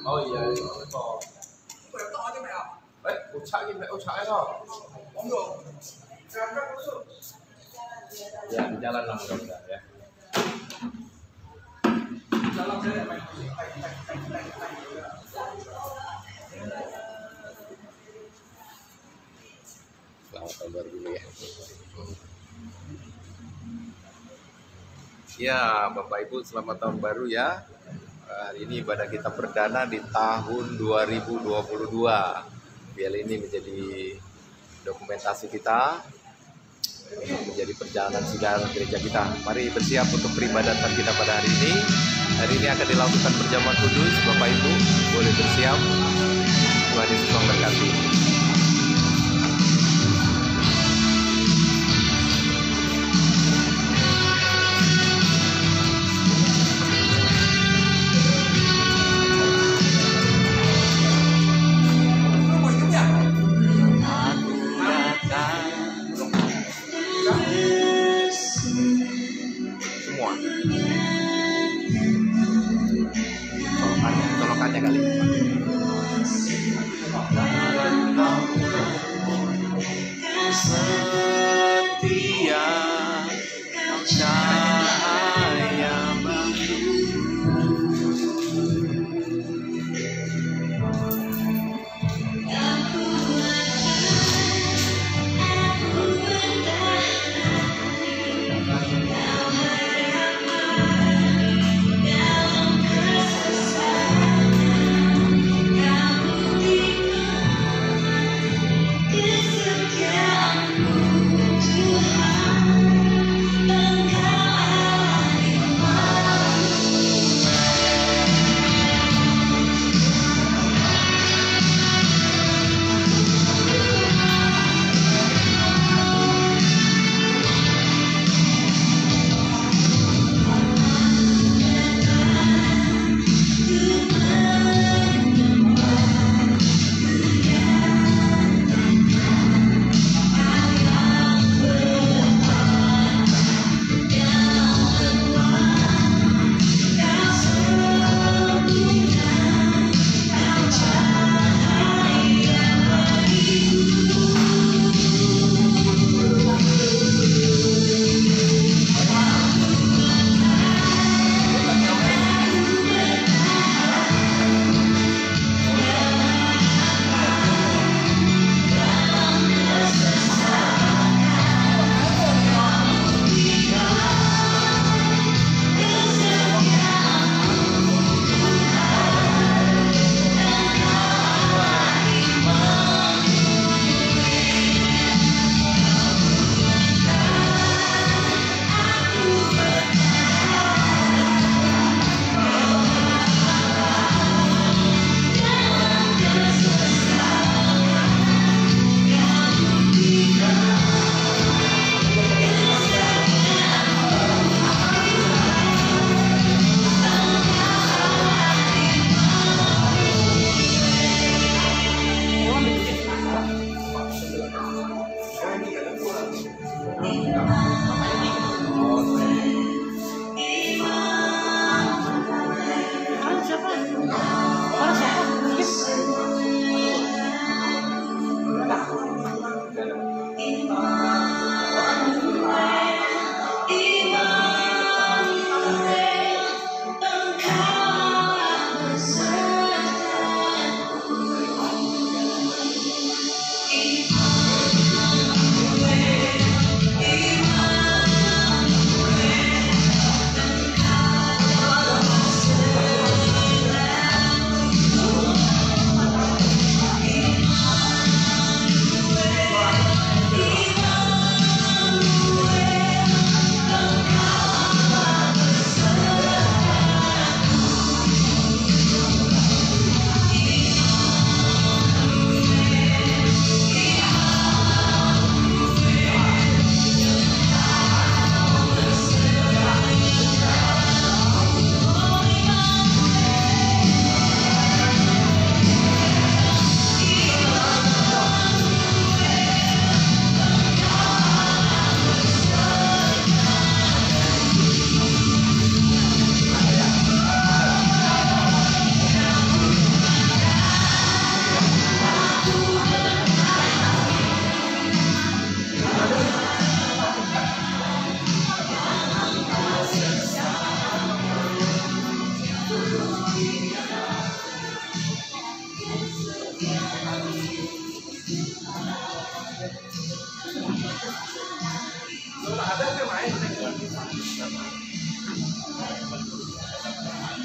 Oh iya, itu toh. Ucap ini, ucapnya toh. Ya, di jalan lah mudah-mudahan ya. Selamat tahun baru dulu ya. Ya, Bapak Ibu, selamat tahun baru ya. Hari ini ibadah kita perdana di tahun 2022. Biar ini menjadi dokumentasi kita untuk menjadi perjalanan sejarah gereja kita. Mari bersiap untuk peribadatan kita pada hari ini. Hari ini akan dilakukan perjamuan kudus. Bapak Ibu boleh bersiap. Tuhan Yesus memberkati. Colokannya kali.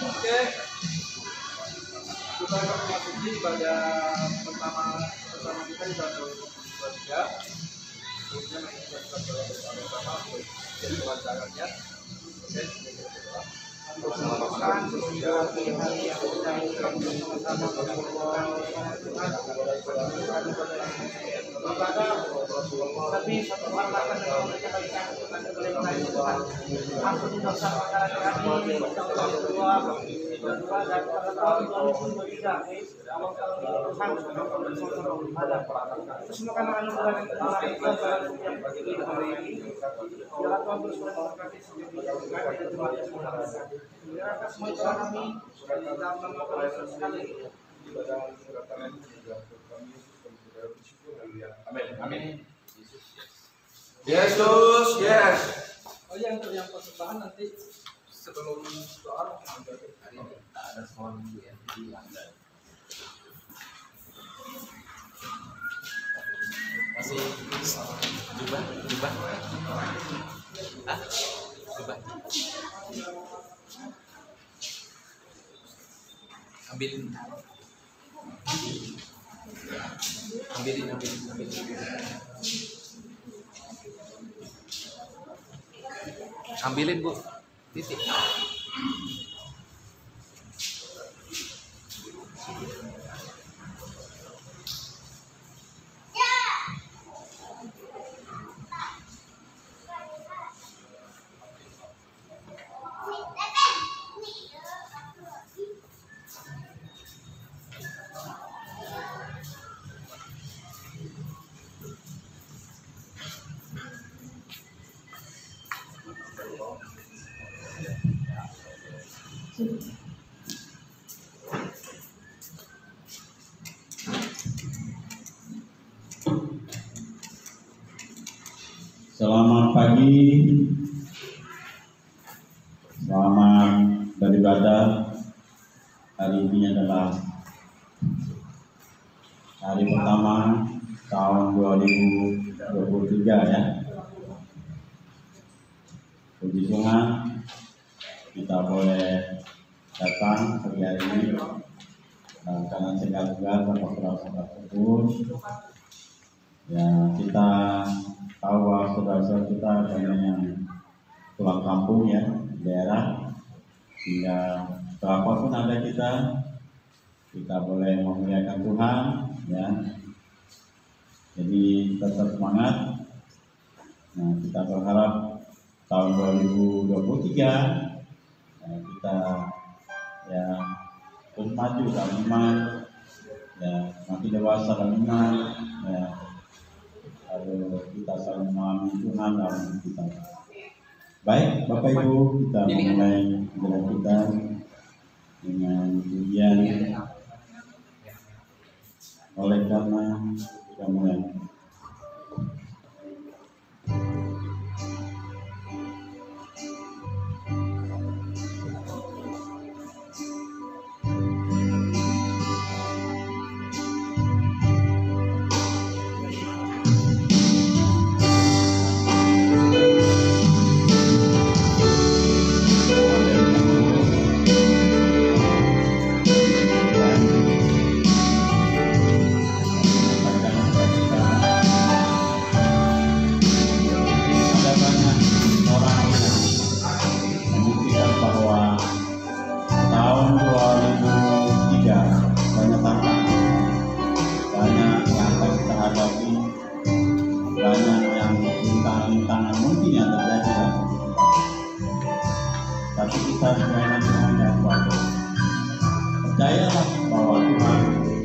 Oke, kita akan memasuki pada pertama kita di tahun 2023. Kemudian nanti kita bersama jadi wawancaranya. Oke, tapi satu orang akan memberikan balikan kepada mereka ampun dosa perkara kami tahun 2022 dan pada tahun 2023 awal tahun ini Tuhan sudah mempersolong ada semua kan anugerah yang telah kita dalam setiap pagi hari ini biarlah Tuhan terus memberkati setiap kita dan Tuhan biarlah semua dosa kami dalam nama Tuhan Yesus sekali. amin, amin. Yesus, yes. Oh ya, untuk yang persembahan nanti sebelum doa Hari ini tak ada soal dulu ya. Masih jubah. Ah, jubah. Ambilin. Ambilin Bu, titik. Selamat pagi, selamat beribadah. Hari ini adalah hari pertama tahun 2023 ya. Puji Tuhan, kita boleh datang pagi hari ini dengan segar-segar tanpa terasa takut. Ya, kita tahu bahwa saudara-saudara kita banyak yang pulang kampung ya, daerah, sehingga berapapun ada kita boleh memuliakan Tuhan ya. Jadi tetap semangat. Nah, kita berharap tahun 2023 kita ya terus maju dalam iman, ya makin dewasa dalam iman, ya lalu kita saling memahami Tuhan dalam hidup kita. Baik, Bapak Ibu, kita mulai ajaran kita dengan pujian. Oleh karena kita mulai. Percayalah bahwa Tuhan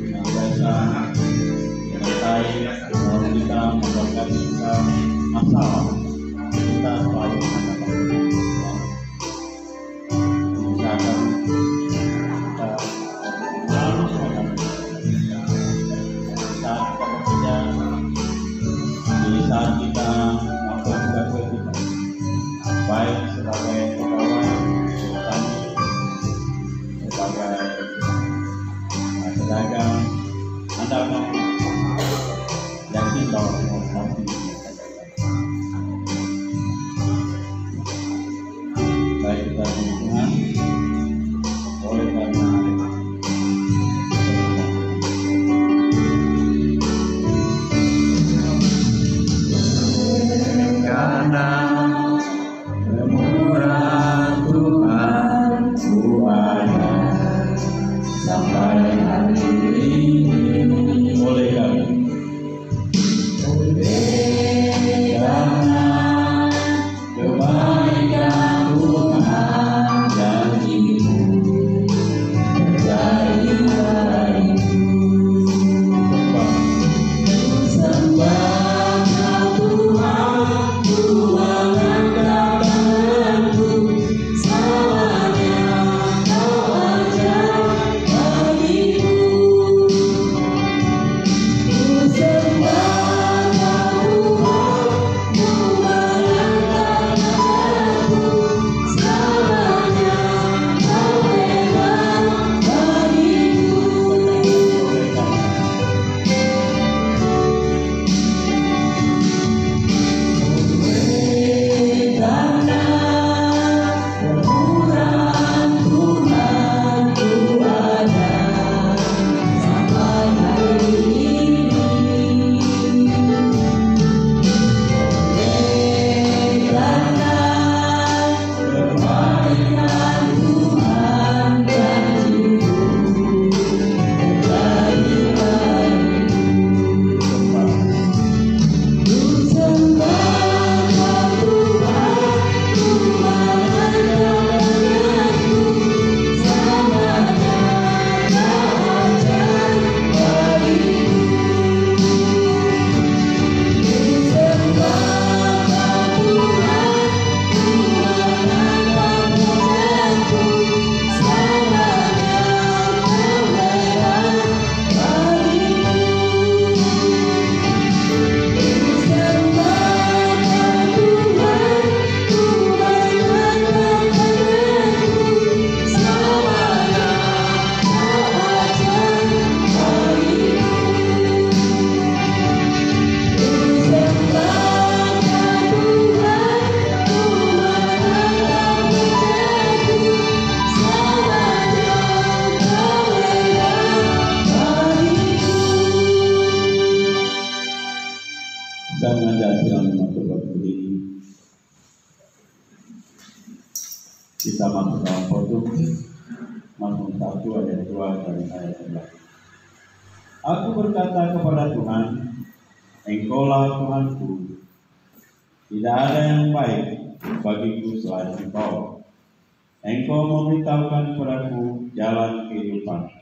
yang biasa menyertai kita, memberkati kita, asal kita selalu mengatakan usahakan kita selalu mengatakan saat kita bekerja, di saat kita melakukan tugas kita, baik sebagai pegawai, sebagai pedagang Anda akan yakin bahwa Tuhan pasti baik kita Tuhan oleh karena murah Tuhan Tuhan sampai hari ini oleh karena kebaikan Tuhan yang itu terjadi padaku. Sembah Tuhan, Tuhan angkatku, selamanya Kau ajar bagiku. Sembah Tuhan, Tuhan angkatku, selamanya Kau hebat bagiku. Karena kemurahan Tuhan ku ada sampai hari ini. Karena kebaikan Tuhan janjimu terjadi bagiku. Ku sembah saya mengajak silang masuk berdiri. Kita masuk dalam khotbah Mazmur 1 ayat 2 dari ayat 11. Aku berkata kepada Tuhan, Engkaulah Tuhanku, tidak ada yang baik bagiku selain Engkau. Engkau memberitahukan kepadaku jalan kehidupan.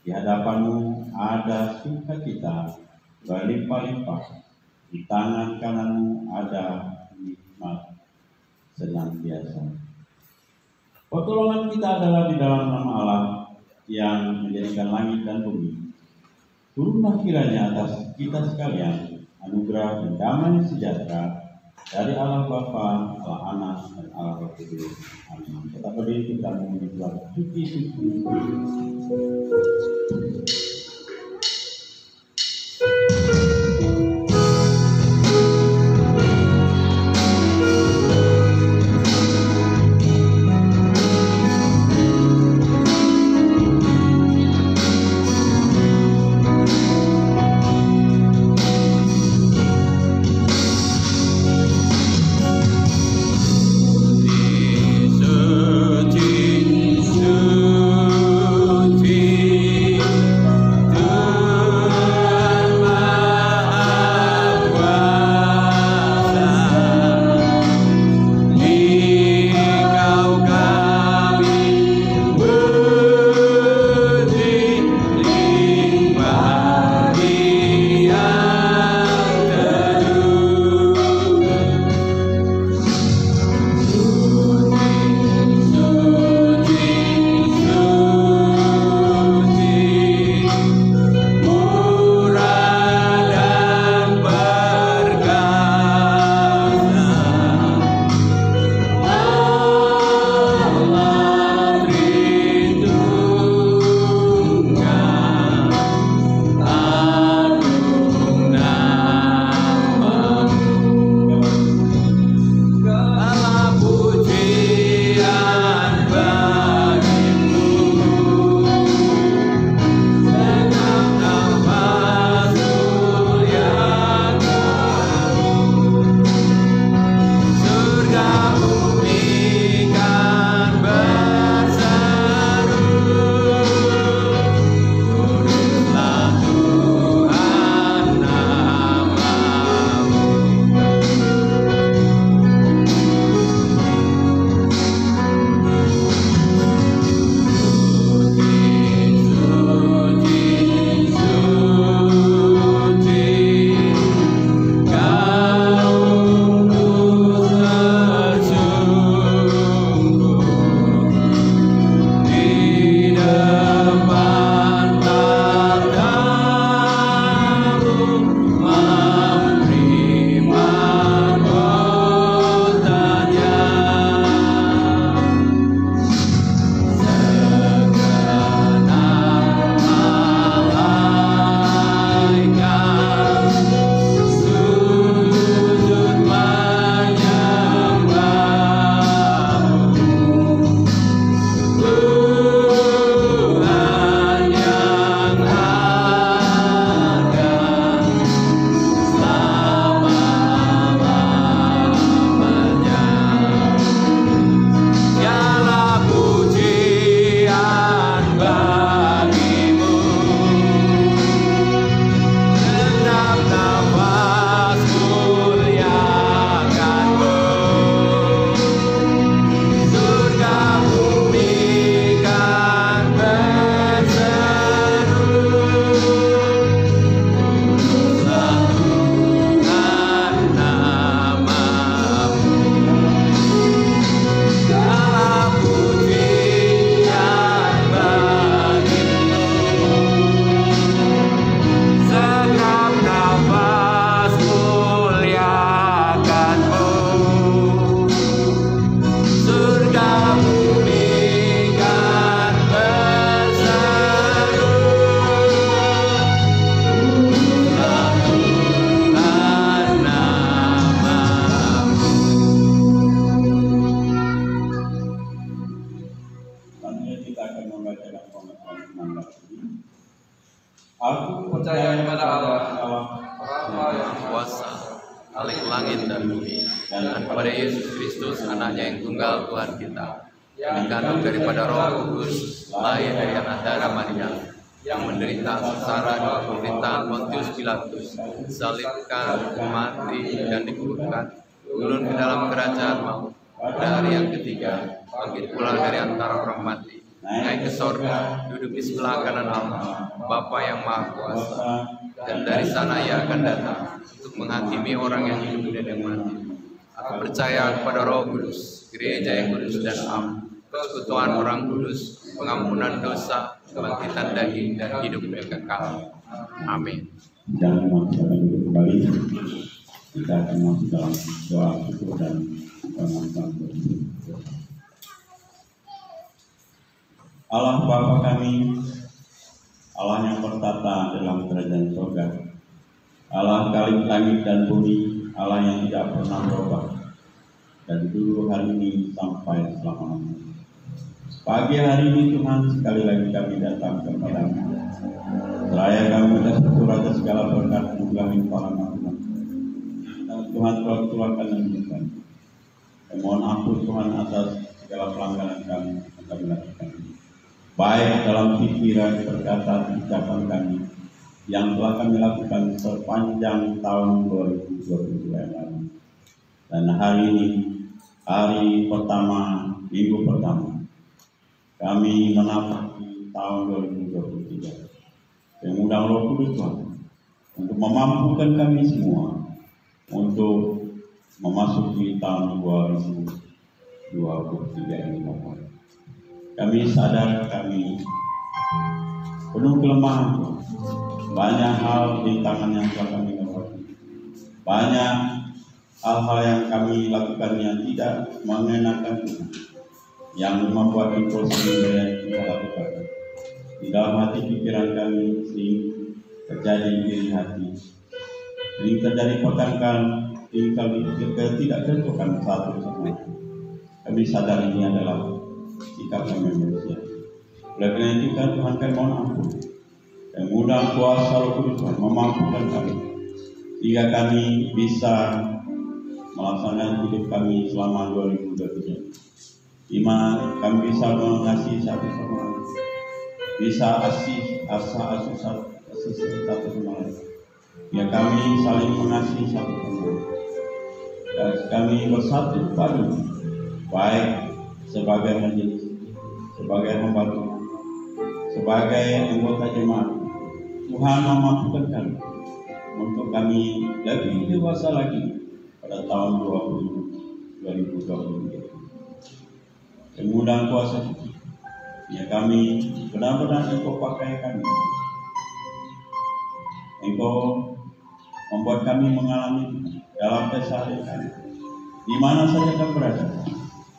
Di hadapanmu ada sukacita berlimpah-limpah. Di tangan kananmu ada nikmat senantiasa. Pertolongan kita adalah di dalam nama Allah yang menjadikan langit dan bumi. Turunlah kiranya atas kita sekalian anugerah dan damai sejahtera dari Allah Bapa, Allah Anak, dan Allah Roh Kudus. Amin. Tetap berdiri, kita memuji Tuhan. Suci. Suci, suci, percaya kepada Allah, Bapa yang kuasa, Khalik langit dan bumi, dan kepada Yesus Kristus, anaknya yang tunggal Tuhan kita, yang dikandung daripada Roh Kudus, lahir dari anak darah Maria, yang menderita sengsara di pemerintahan Pontius Pilatus, disalibkan, mati, dan dikuburkan, turun ke dalam kerajaan maut, pada hari yang ketiga, bangkit pula dari antara orang mati, naik ke sorga, duduk di sebelah kanan Allah, Bapa yang Maha Kuasa, dan dari sana Ia akan datang untuk menghakimi orang yang hidup dan yang mati. Aku percaya kepada Roh Kudus, gereja yang kudus dan am, persekutuan orang kudus, pengampunan dosa, kebangkitan daging, dan hidup yang kekal. Amin. Dan kita akan duduk kembali. Kita akan masuk dalam doa syukur dan pengakuan. Allah Bapa kami, Allah yang bertata dalam kerajaan surga, Allah Khalik langit dan bumi, Allah yang tidak pernah berubah, dan dulu hari ini sampai selama-lamanya. Pagi hari ini Tuhan, sekali lagi kami datang kepada-Mu. Seraya kami mengucap syukur atas segala berkat anugerah limpahan Tuhan. Dan Tuhan telah tuakan dan memberikan. Dan mohon ampun Tuhan atas segala pelanggaran kami yang kami lakukan. Baik dalam pikiran, perkataan, ucapan kami yang telah kami lakukan sepanjang tahun 2022 yang lalu. Dan hari ini, hari pertama, minggu pertama, kami menapaki tahun 2023. Mengundang Roh Kudus Tuhan untuk memampukan kami semua untuk memasuki tahun 2023 ini. Kami sadar kami penuh kelemahan, banyak hal di tangan yang telah kami lewati, banyak hal-hal yang kami lakukan yang tidak mengenakan Tuhan, yang membuat impulsi yang kita lakukan di dalam hati pikiran kami, sering terjadi iri hati, sering terjadi pertengkaran, sering tidak tentukan satu sama lain. Kami sadar ini adalah sikap kami manusia. Oleh karena itu Tuhan kami mohon ampun dan mudah kuasa Roh Kudus Tuhan memampukan kami sehingga kami bisa melaksanakan hidup kami selama 2023. Di mana kami bisa mengasihi satu sama lain, bisa asih satu sama lain. Ya kami saling mengasihi satu sama lain. Dan kami bersatu padu, baik sebagai majelis, sebagai hamba Tuhan, sebagai anggota jemaat. Tuhan memampukan kami untuk kami lebih dewasa lagi pada tahun 2023. Kemudahan kuasa ya kami benar-benar Engkau pakai kami. Engkau membuat kami mengalami dalam keseharian kami, di mana saja kami berada,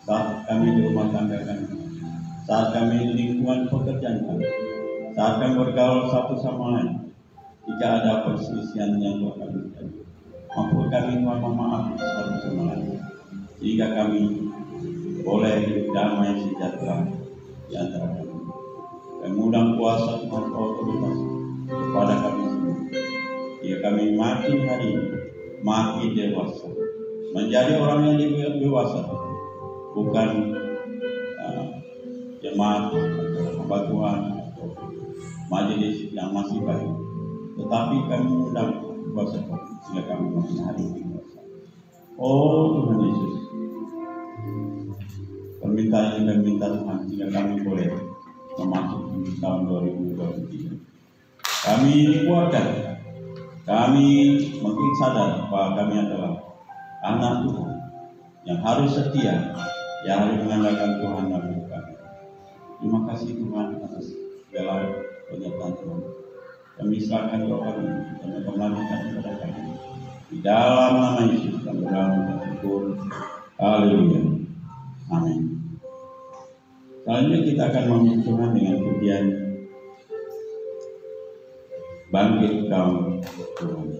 saat kami di rumah tangga kami, saat kami di lingkungan pekerjaan kami, saat kami bergaul satu sama lain. Jika ada perselisihan yang telah kami terjadi, mampu kami Tuhan memaafkan satu sama lain, sehingga kami boleh hidup damai sejahtera di antara kami. Dan mudah kuasa Tuhan otoritas kepada kami semua. Ya kami makin hari makin dewasa, menjadi orang yang dewasa, bukan jemaat atau hamba Tuhan atau majelis yang masih baik, tetapi kami mudah kuasa sehingga kami makin hari dewasa. Oh Tuhan Yesus, permintaan yang kami minta Tuhan sehingga kami boleh memasuki tahun 2023. Kami dikuatkan, kami makin sadar bahwa kami adalah anak Tuhan yang harus setia, yang harus mengandalkan Tuhan dalam hidup kami. Terima kasih Tuhan atas segala penyertaan Tuhan. Kami serahkan doa kami dan melanjutkan kepada kami di dalam nama Yesus dan berdoa syukur. Haleluya. Amin. Selanjutnya kita akan memuji Tuhan dengan pujian Bangkit Kau Tuhan.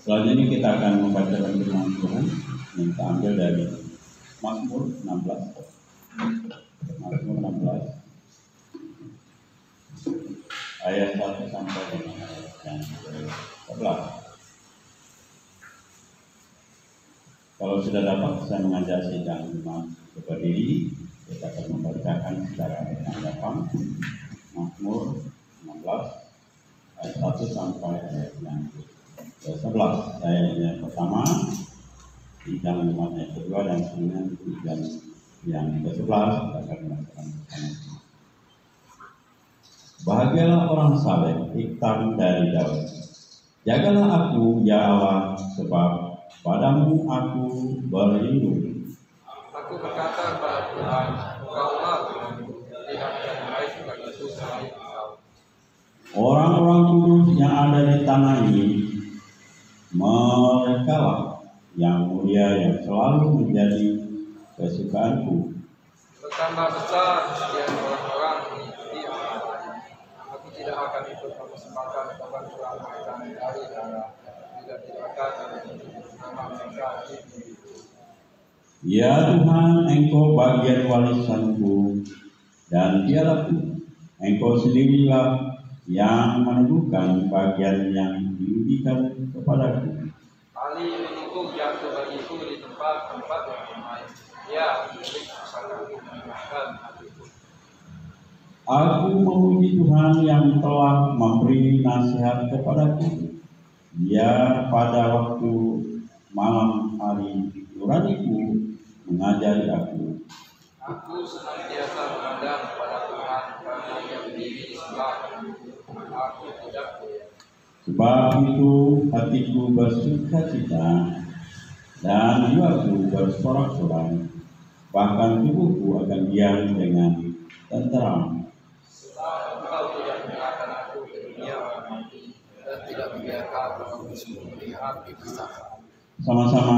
Selanjutnya kita akan membacakan firman Tuhan yang kita ambil dari Mazmur 16. Mazmur 16 ayat 1 sampai dengan ayat yang 11. Kalau sudah dapat, saya mengajak sidang jemaat berdiri. Kita akan membacakan secara tanggapan Mazmur 16 ayat 1 sampai ayat yang 11. Ayat yang pertama, sidang jemaat yang kedua, dan kemudian sidang yang ke-11 kita akan melakukan bersama. Bahagialah orang saleh, iktan dari Daud. Jagalah aku, ya Allah, sebab padamu aku berlindung. Aku berkata kepada Tuhan, Engkaulah Tuhanku, tidak ada yang baik bagiku selain Engkau. Orang-orang kudus yang ada di tanah ini, merekalah yang mulia yang selalu menjadi kesukaanku. Betapa besar kesediaan orang-orang mengikuti aku. Aku tidak akan ikut mempersembahkan korban kurang dari darah, juga tidak akan nama mereka di bumi. Ya Tuhan, Engkau bagian warisanku dan dialah-Ku. Engkau sendirilah yang menentukan bagian yang diberikan kepadaku. Ali milikku jatuh bagiku di tempat-tempat yang ramai. Ya, milik pusakaku menyenangkan hatiku. Aku memuji Tuhan yang telah memberi nasihat kepadaku. Dia pada waktu malam hari nuraniku mengajari aku. Aku senantiasa memandang kepada Tuhan karena Ia berdiri di sebelah kananku. Aku tidak goyah. Sebab itu hatiku bersukacita dan jiwaku bersorak-sorai. Bahkan tubuhku akan diam dengan tenteram. Sebab Engkau tidak menyerahkan aku ke dunia orang mati dan tidak membiarkan aku melihat binasa. Sama-sama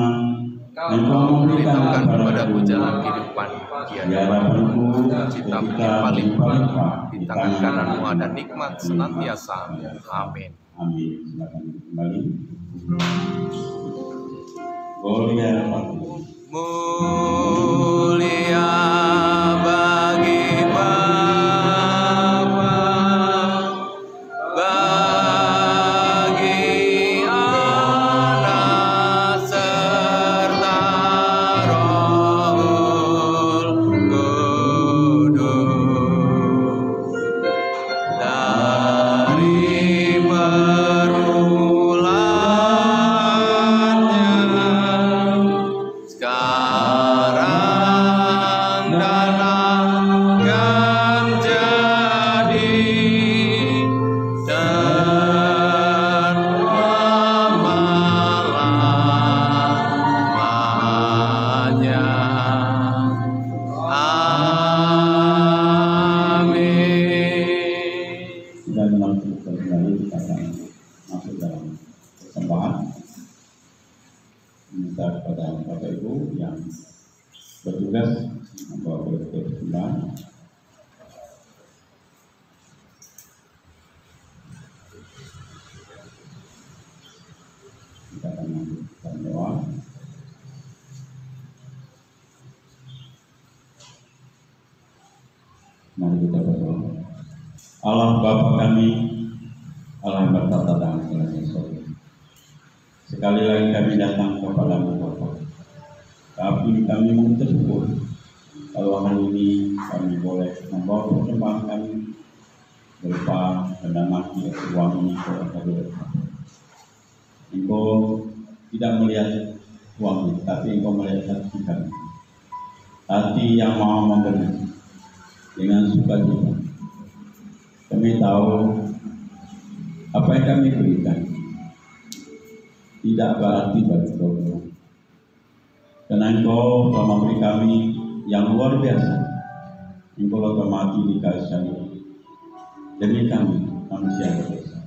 Engkau memberikan kepadaku jalan kehidupan, di hadapanku cita ketika paling berlimpah di tangan kananmu ada nikmat senantiasa. Amin. Amin. Silakan kembali. Gloria Patri. Mulia bagi Bapa, bagi Anak serta Rohul Kudus. Dari permulaan sekarang dan akan jadi dan lama-lamanya. Amin. Sudah dilangsungkan kembali, kita akan masuk dalam persembahan. Minta kepada Bapak Ibu yang bertugas membawa persembahan. Kita akan melanjutkan doa. Mari kita berdoa. Allah Bapa kami, Allah yang bertata dalam segala sesuatu. Sekali lagi kami datang kepadamu Bapa. Tapi kami mengucap syukur kalau hari ini kami boleh membawa persembahan kami berupa benda mati atau uang ini ke hadirat. Engkau tidak melihat uang ini, tapi Engkau melihat hati kami. Hati yang mau memberi dengan sukacita. Kami tahu apa yang kami berikan tidak berarti bagi Engkau. Karena Engkau telah memberi kami yang luar biasa. Engkau telah mati di kayu salib demi kami manusia berdosa.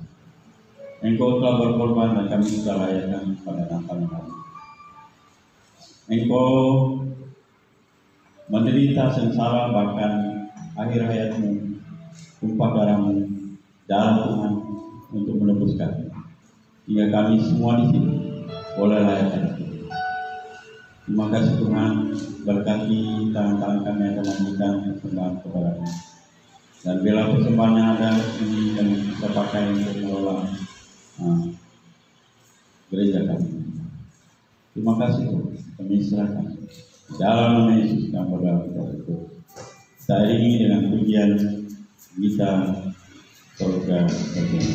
Engkau telah berkorban dan kami sudah layakkan pada Natal kami. Engkau menderita sengsara bahkan akhir hayatmu, tumpah darah Tuhan untuk menebus kami. Hingga kami semua di sini boleh layak. Terima kasih Tuhan, berkati tangan-tangan kami yang akan memberikan persembahan kepada-Mu. Dan bila persembahan yang ada ini yang kita pakai untuk mengelola gereja kami. Terima kasih Tuhan, kami serahkan. Dalam nama Yesus kami berdoa kita bersyukur. Kita iringi dengan pujian kita surga terjadi.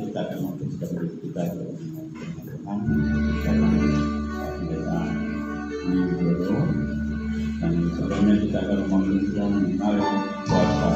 Kita akan mempersiapkan diri kita dengan Tuhan, dan sebelumnya kita akan mengenal puasa.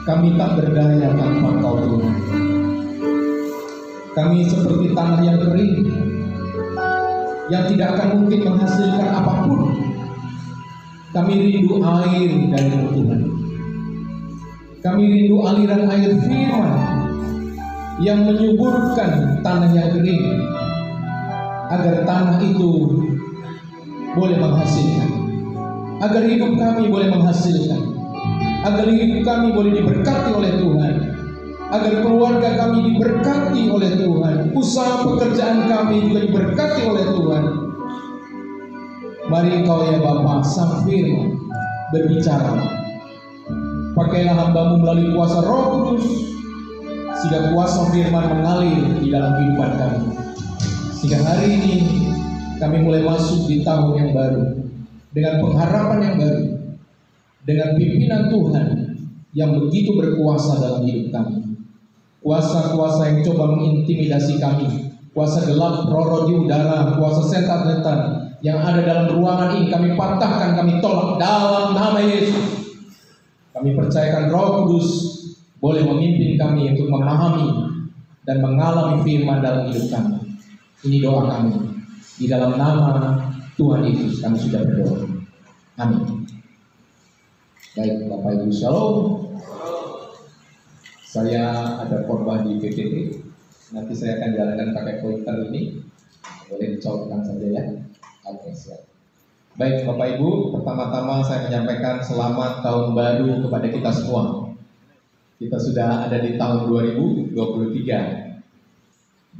Kami tak berdaya tanpa Kau Tuhan. Kami seperti tanah yang kering, yang tidak akan mungkin menghasilkan apapun. Kami rindu air dari Tuhan. Kami rindu aliran air firman yang menyuburkan tanah yang kering, agar tanah itu boleh menghasilkan, agar hidup kami boleh menghasilkan, agar hidup kami boleh diberkati oleh Tuhan, agar keluarga kami diberkati oleh Tuhan, usaha pekerjaan kami juga diberkati oleh Tuhan. Mari Engkau ya Bapa, Sang Firman berbicara. Pakailah hamba-Mu melalui kuasa Roh Kudus, sehingga kuasa firman mengalir di dalam kehidupan kami. Sehingga hari ini kami mulai masuk di tahun yang baru, dengan pengharapan yang baru, dengan pimpinan Tuhan yang begitu berkuasa dalam hidup kami. Kuasa-kuasa yang coba mengintimidasi kami, kuasa gelap roh di udara, kuasa setan-setan yang ada dalam ruangan ini, kami patahkan, kami tolak dalam nama Yesus. Kami percayakan Roh Kudus boleh memimpin kami untuk memahami dan mengalami firman dalam hidup kami. Ini doa kami. Di dalam nama Tuhan Yesus kami sudah berdoa. Amin. Baik Bapak Ibu Shalom. Saya ada khotbah di PPT. Nanti saya akan jalankan pakai pointer ini. Boleh dicolokkan saja ya. Oke, siap. Baik Bapak Ibu, pertama-tama saya menyampaikan selamat tahun baru kepada kita semua. Kita sudah ada di tahun 2023.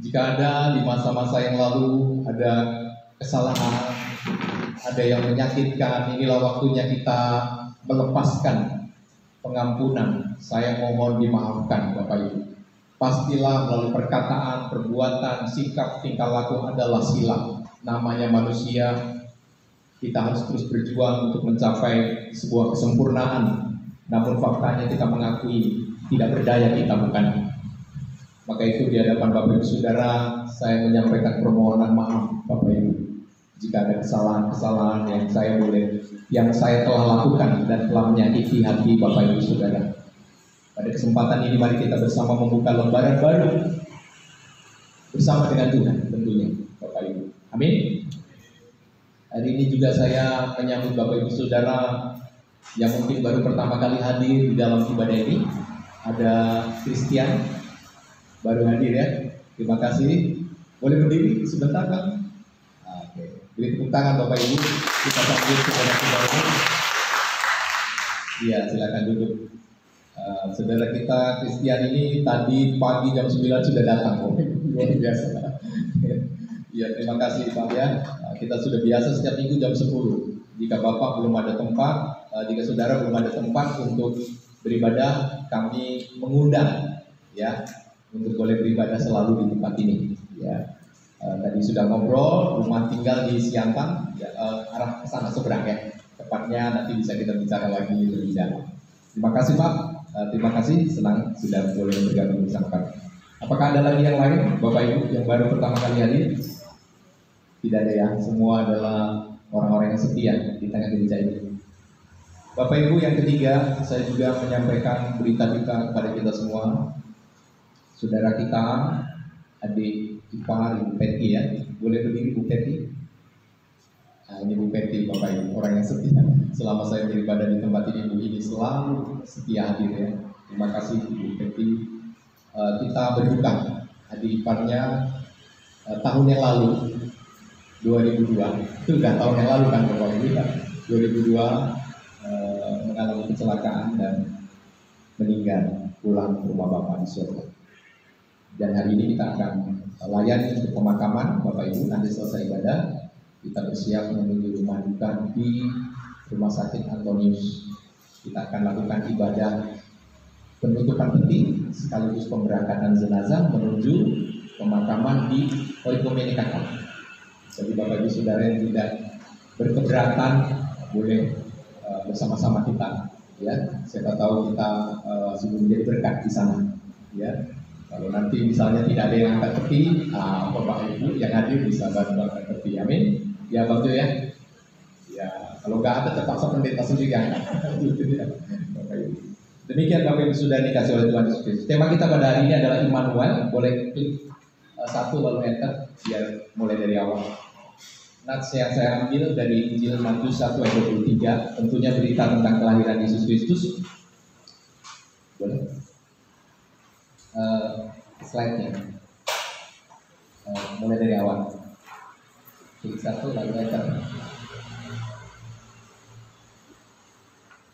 Jika ada di masa-masa yang lalu ada kesalahan, ada yang menyakitkan, inilah waktunya kita melepaskan pengampunan. Saya mohon dimaafkan Bapak Ibu. Pastilah melalui perkataan, perbuatan, sikap, tingkah laku adalah silap. Namanya manusia. Kita harus terus berjuang untuk mencapai sebuah kesempurnaan. Namun faktanya kita mengakui tidak berdaya kita bukan. Maka itu di hadapan Bapak Ibu Saudara, saya menyampaikan permohonan maaf Bapak Ibu. Jika ada kesalahan-kesalahan yang saya telah lakukan dan telah menyakiti hati Bapak Ibu Saudara. Pada kesempatan ini mari kita bersama membuka lembaran baru bersama dengan Tuhan tentunya Bapak Ibu. Amin. Hari ini juga saya menyambut Bapak Ibu Saudara yang mungkin baru pertama kali hadir di dalam ibadah ini. Ada Christian baru hadir ya. Terima kasih. Boleh berdiri sebentar Bang? Oke. Beri tepuk tangan Bapak Ibu. Kita sambut kepada saudara. Iya, silakan duduk. Saudara kita Christian ini tadi pagi jam 9 sudah datang. Luar biasa. Ya, terima kasih Pak ya. Kita sudah biasa setiap minggu jam 10. Jika Bapak belum ada tempat, jika saudara belum ada tempat untuk beribadah, kami mengundang ya untuk boleh beribadah selalu di tempat ini. Ya, tadi sudah ngobrol, rumah tinggal di Siantang, ya, arah ke sana seberang ya. Tepatnya nanti bisa kita bicara lagi lebih dalam. Terima kasih Pak. Terima kasih, senang sudah boleh bergabung bersama kami. Apakah ada lagi yang lain, Bapak Ibu yang baru pertama kali hadir? Tidak ada ya, semua adalah orang-orang yang setia di tengah gereja ini. Bapak Ibu yang ketiga, saya juga menyampaikan berita duka kepada kita semua. Saudara kita, adik ipar Ibu Peti ya, boleh berdiri Bu Peti? Nah, ini Bu Peti Bapak Ibu, orang yang setia. Selama saya beribadah di tempat ini, Bu ini selalu setia hadir ya. Terima kasih Bu Peti. Kita berduka, adik iparnya tahun yang lalu 2002, itu sudah tahun yang lalu kan Bapak Ibu, 2002 mengalami kecelakaan dan meninggal pulang ke rumah Bapak di Solo. Dan hari ini kita akan layani untuk pemakaman Bapak Ibu. Nanti selesai ibadah kita bersiap menuju rumah duka di Rumah Sakit Antonius. Kita akan lakukan ibadah penutupan peti sekaligus pemberangkatan jenazah menuju pemakaman di Oikomenikakan. Jadi Bapak Ibu Saudara yang tidak berkeberatan boleh bersama-sama kita, ya. Siapa tahu kita sudah menjadi berkat di sana, ya. Kalau nanti misalnya tidak ada yang angkat peti, Bapak Ibu yang hadir bisa bantu angkat peti, amin. Ya Bang Jo ya. Ya kalau nggak ada terpaksa pendeta sendiri angkat. Bapak Ibu. Demikian Bapak Ibu sudah dikasih oleh Tuhan Yesus Kristus. Tema kita pada hari ini adalah Immanuel. Boleh klik satu lalu enter biar mulai dari awal. Nats yang saya ambil dari Injil Matius 1 ayat 23, tentunya berita tentang kelahiran Yesus Kristus. Boleh? Slide-nya. Mulai dari awal. Klik satu lalu enter.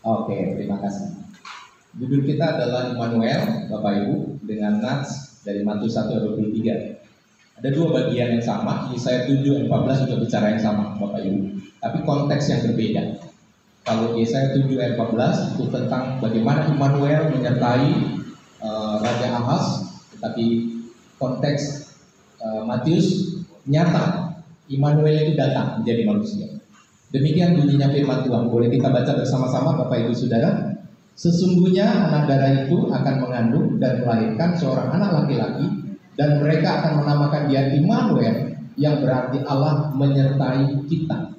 Oke, terima kasih. Judul kita adalah Immanuel, Bapak Ibu, dengan nats dari Matius 1 ayat 23. Ada dua bagian yang sama, Yesaya 7 ayat 14 juga bicara yang sama, Bapak Ibu, tapi konteks yang berbeda. Kalau Yesaya 7 ayat 14 itu tentang bagaimana Immanuel menyertai Raja Ahaz, tetapi konteks Matius nyata, Immanuel itu datang menjadi manusia. Demikian bunyinya firman Tuhan. Boleh kita baca bersama-sama, Bapak Ibu Saudara? Sesungguhnya anak darah itu akan mengandung dan melahirkan seorang anak laki-laki, dan mereka akan menamakan dia Immanuel, yang berarti Allah menyertai kita.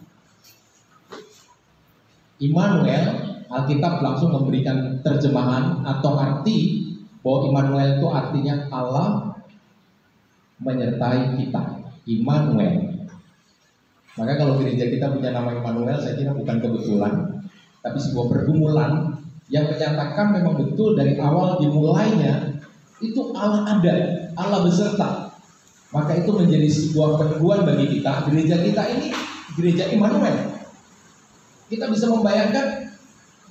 Immanuel, Alkitab langsung memberikan terjemahan atau arti bahwa Immanuel itu artinya Allah menyertai kita. Immanuel. Maka kalau gereja kita punya nama Immanuel, saya kira bukan kebetulan, tapi sebuah pergumulan yang menyatakan memang betul dari awal dimulainya itu Allah ada, Allah beserta. Maka itu menjadi sebuah peneguhan bagi kita. Gereja kita ini gereja Immanuel. Kita bisa membayangkan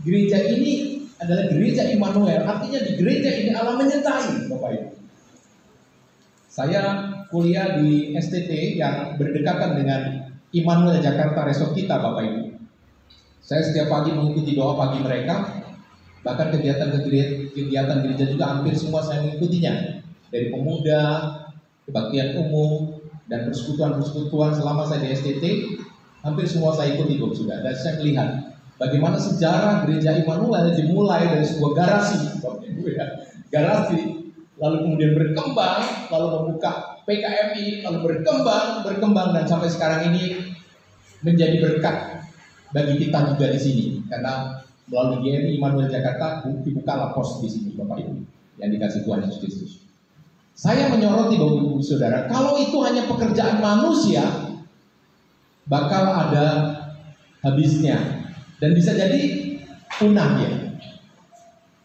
gereja ini adalah gereja Immanuel. Artinya di gereja ini Allah menyertai, Bapak Ibu. Saya kuliah di STT yang berdekatan dengan Immanuel Jakarta Resort kita, Bapak Ibu. Saya setiap pagi mengikuti doa pagi mereka. Bahkan kegiatan gereja juga hampir semua saya mengikutinya. Dari pemuda, kebaktian umum, dan persekutuan-persekutuan selama saya di STT, hampir semua saya ikuti, Bapak Saudara. Dan saya melihat bagaimana sejarah gereja Immanuel dimulai dari sebuah garasi, Bapak Ibu ya. Garasi, lalu kemudian berkembang, lalu membuka PKMI, lalu berkembang, dan sampai sekarang ini menjadi berkat bagi kita juga di sini. Karena melalui GMI Immanuel Jakarta dibukalah pos di sini, Bapak Ibu, yang dikasih Tuhan Yesus Kristus. Saya menyoroti, Bapak Ibu Saudara, kalau itu hanya pekerjaan manusia, bakal ada habisnya dan bisa jadi punah ya.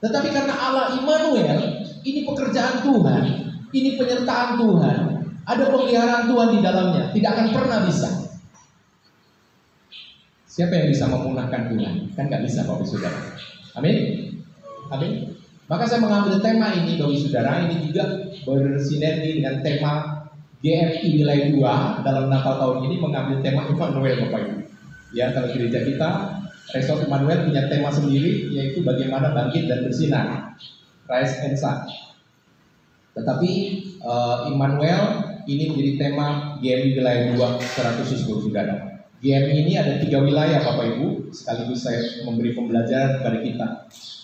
Tetapi karena Allah Immanuel, ini pekerjaan Tuhan, ini penyertaan Tuhan, ada pemeliharaan Tuhan di dalamnya, tidak akan pernah bisa. Siapa yang bisa memunahkan Tuhan? Kan gak bisa, Bapak Saudara. Amin? Amin? Maka saya mengambil tema ini, Bapak Saudara. Ini juga bersinergi dengan tema GMI Wilayah 2 dalam Natal tahun ini, mengambil tema Immanuel, Bapak Ibu. Ya, kalau gereja kita, Resort Immanuel punya tema sendiri, yaitu bagaimana bangkit dan bersinar. Rise and Shine. Tetapi Immanuel ini menjadi tema GMI Wilayah 2 secara khusus, Bapak Saudara. GMI ini ada 3 wilayah, Bapak Ibu, sekaligus saya memberi pembelajaran kepada kita.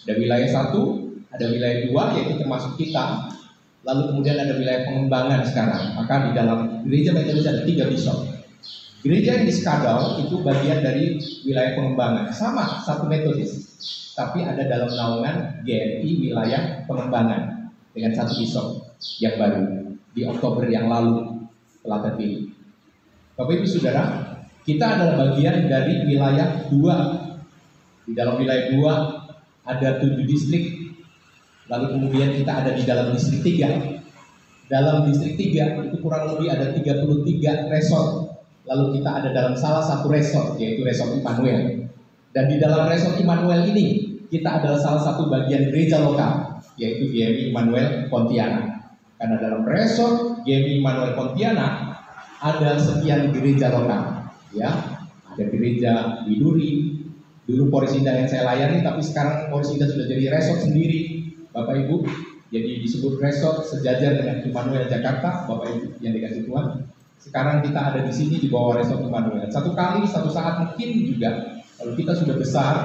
Ada wilayah 1, ada wilayah 2, yaitu termasuk kita. Lalu kemudian ada wilayah pengembangan sekarang. Maka di dalam gereja metodis ada 3 bishop. Gereja yang di Skadau itu bagian dari wilayah pengembangan, sama satu metodis, tapi ada dalam naungan GMI wilayah pengembangan dengan 1 bishop yang baru di Oktober yang lalu telah terpilih. Bapak Ibu Saudara, kita adalah bagian dari wilayah 2. Di dalam wilayah 2 ada 7 distrik. Lalu kemudian kita ada di dalam distrik 3. Dalam distrik 3 itu kurang lebih ada 33 resort. Lalu kita ada dalam salah satu resort, yaitu Resort Immanuel. Dan di dalam Resort Immanuel ini kita adalah salah satu bagian gereja lokal, yaitu GMI Immanuel Pontianak. Karena dalam Resort GMI Immanuel Pontianak ada sekian gereja lokal. Ya, ada gereja di Duri, dulu Polres Indah yang saya layani, tapi sekarang Polres Indah sudah jadi resort sendiri, Bapak Ibu. Jadi disebut resort sejajar dengan Immanuel Jakarta, Bapak Ibu yang dikasih Tuhan. Sekarang kita ada di sini di bawah resort Immanuel. Satu saat mungkin juga kalau kita sudah besar,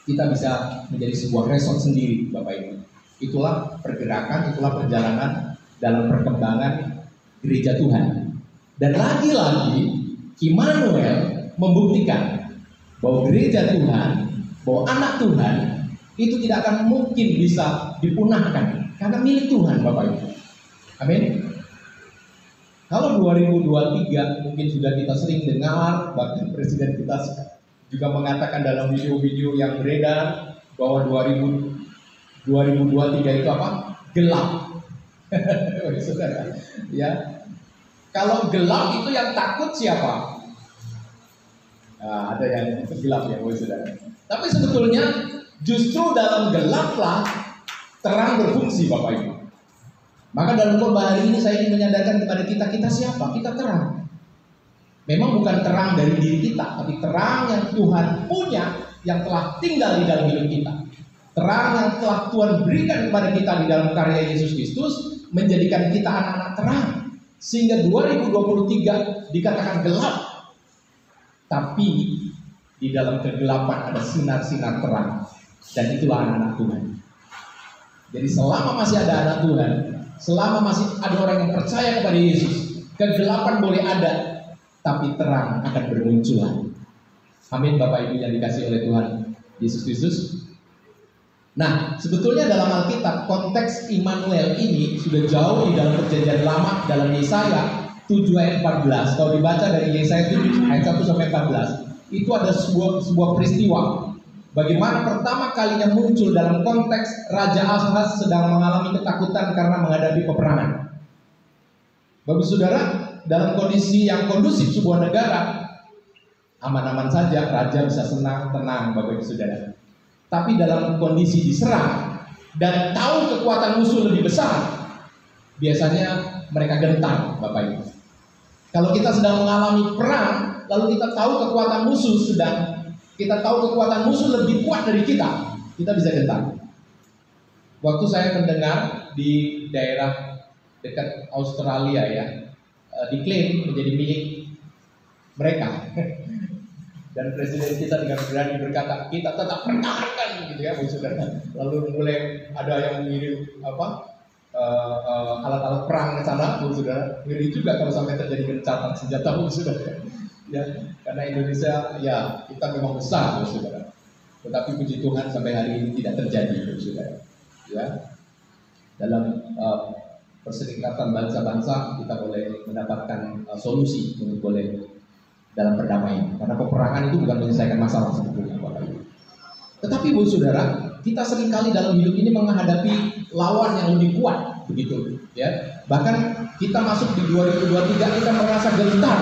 kita bisa menjadi sebuah resort sendiri, Bapak Ibu. Itulah pergerakan, itulah perjalanan dalam perkembangan gereja Tuhan. Dan lagi-lagi Immanuel membuktikan bahwa gereja Tuhan, bahwa anak Tuhan itu tidak akan mungkin bisa dipunahkan karena milik Tuhan, Bapak Ibu. Amin. Kalau 2023 mungkin sudah kita sering dengar, bahkan Presiden kita juga mengatakan dalam video-video yang beredar bahwa 2023 itu apa? Gelap. Saudara, ya. Kalau gelap itu yang takut siapa? Nah, ada yang gelap ya, saudara. Tapi sebetulnya justru dalam gelaplah terang berfungsi, Bapak Ibu. Maka dalam khotbah hari ini saya ingin menyadarkan kepada kita siapa? Kita terang. Memang bukan terang dari diri kita, tapi terang yang Tuhan punya, yang telah tinggal di dalam hidup kita. Terang yang telah Tuhan berikan kepada kita di dalam karya Yesus Kristus, menjadikan kita anak-anak terang. Sehingga 2023 dikatakan gelap, tapi di dalam kegelapan ada sinar-sinar terang. Dan itulah anak-anak Tuhan. Jadi selama masih ada anak Tuhan, selama masih ada orang yang percaya kepada Yesus, kegelapan boleh ada, tapi terang akan bermunculan. Amin, Bapak Ibu yang dikasihi oleh Tuhan Yesus Kristus. Nah, sebetulnya dalam Alkitab konteks Immanuel ini sudah jauh di dalam Perjanjian Lama, dalam Yesaya 7 ayat 14. Kalau dibaca dari Yesaya 7 ayat 1 sampai 14, itu ada sebuah peristiwa bagaimana pertama kalinya muncul dalam konteks Raja Ahaz sedang mengalami ketakutan karena menghadapi peperangan. Bapak Saudara, dalam kondisi yang kondusif sebuah negara, aman-aman saja, raja bisa senang, tenang, Bapak Ibu Saudara. Tapi dalam kondisi diserang dan tahu kekuatan musuh lebih besar, biasanya mereka gentar, Bapak Ibu. Kalau kita sedang mengalami perang, lalu kita tahu kekuatan musuh lebih kuat dari kita bisa gentar. Waktu saya mendengar di daerah dekat Australia ya, diklaim menjadi milik mereka. Dan presiden kita dengan berani berkata, kita tetap pertahankan, gitu ya, saudara. Lalu mulai ada yang mengirim alat-alat perang ke sana, saudara. Ngeri juga kalau sampai terjadi gencatan senjata, saudara. Ya, karena Indonesia, ya kita memang besar, saudara. Tetapi puji Tuhan sampai hari ini tidak terjadi, saudara. Ya, dalam perserikatan bangsa-bangsa kita boleh mendapatkan solusi untuk boleh dalam perdamaian, karena peperangan itu bukan menyelesaikan masalah sebetulnya, Bapak Ibu. Tetapi Bu Saudara, kita seringkali dalam hidup ini menghadapi lawan yang lebih kuat, begitu ya. Bahkan kita masuk di 2023 kita merasa gentar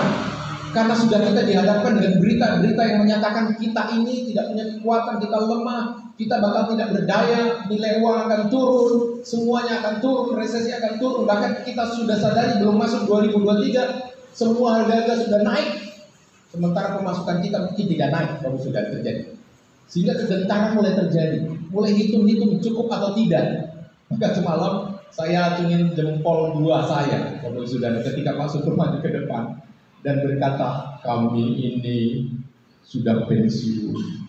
karena sudah kita dihadapkan dengan berita-berita yang menyatakan kita ini tidak punya kekuatan, kita lemah, kita bakal tidak berdaya, nilai uang akan turun, semuanya akan turun, resesi akan turun. Bahkan kita sudah sadari belum masuk 2023 semua harga-harga sudah naik. Sementara pemasukan kita mungkin tidak naik, kalau sudah terjadi. Sehingga kegentaran mulai terjadi, mulai hitung-hitung cukup atau tidak. Maka semalam saya acungin jempol dua saya, kalau sudah ketika masuk rumah ke depan dan berkata, kami ini sudah pensiun.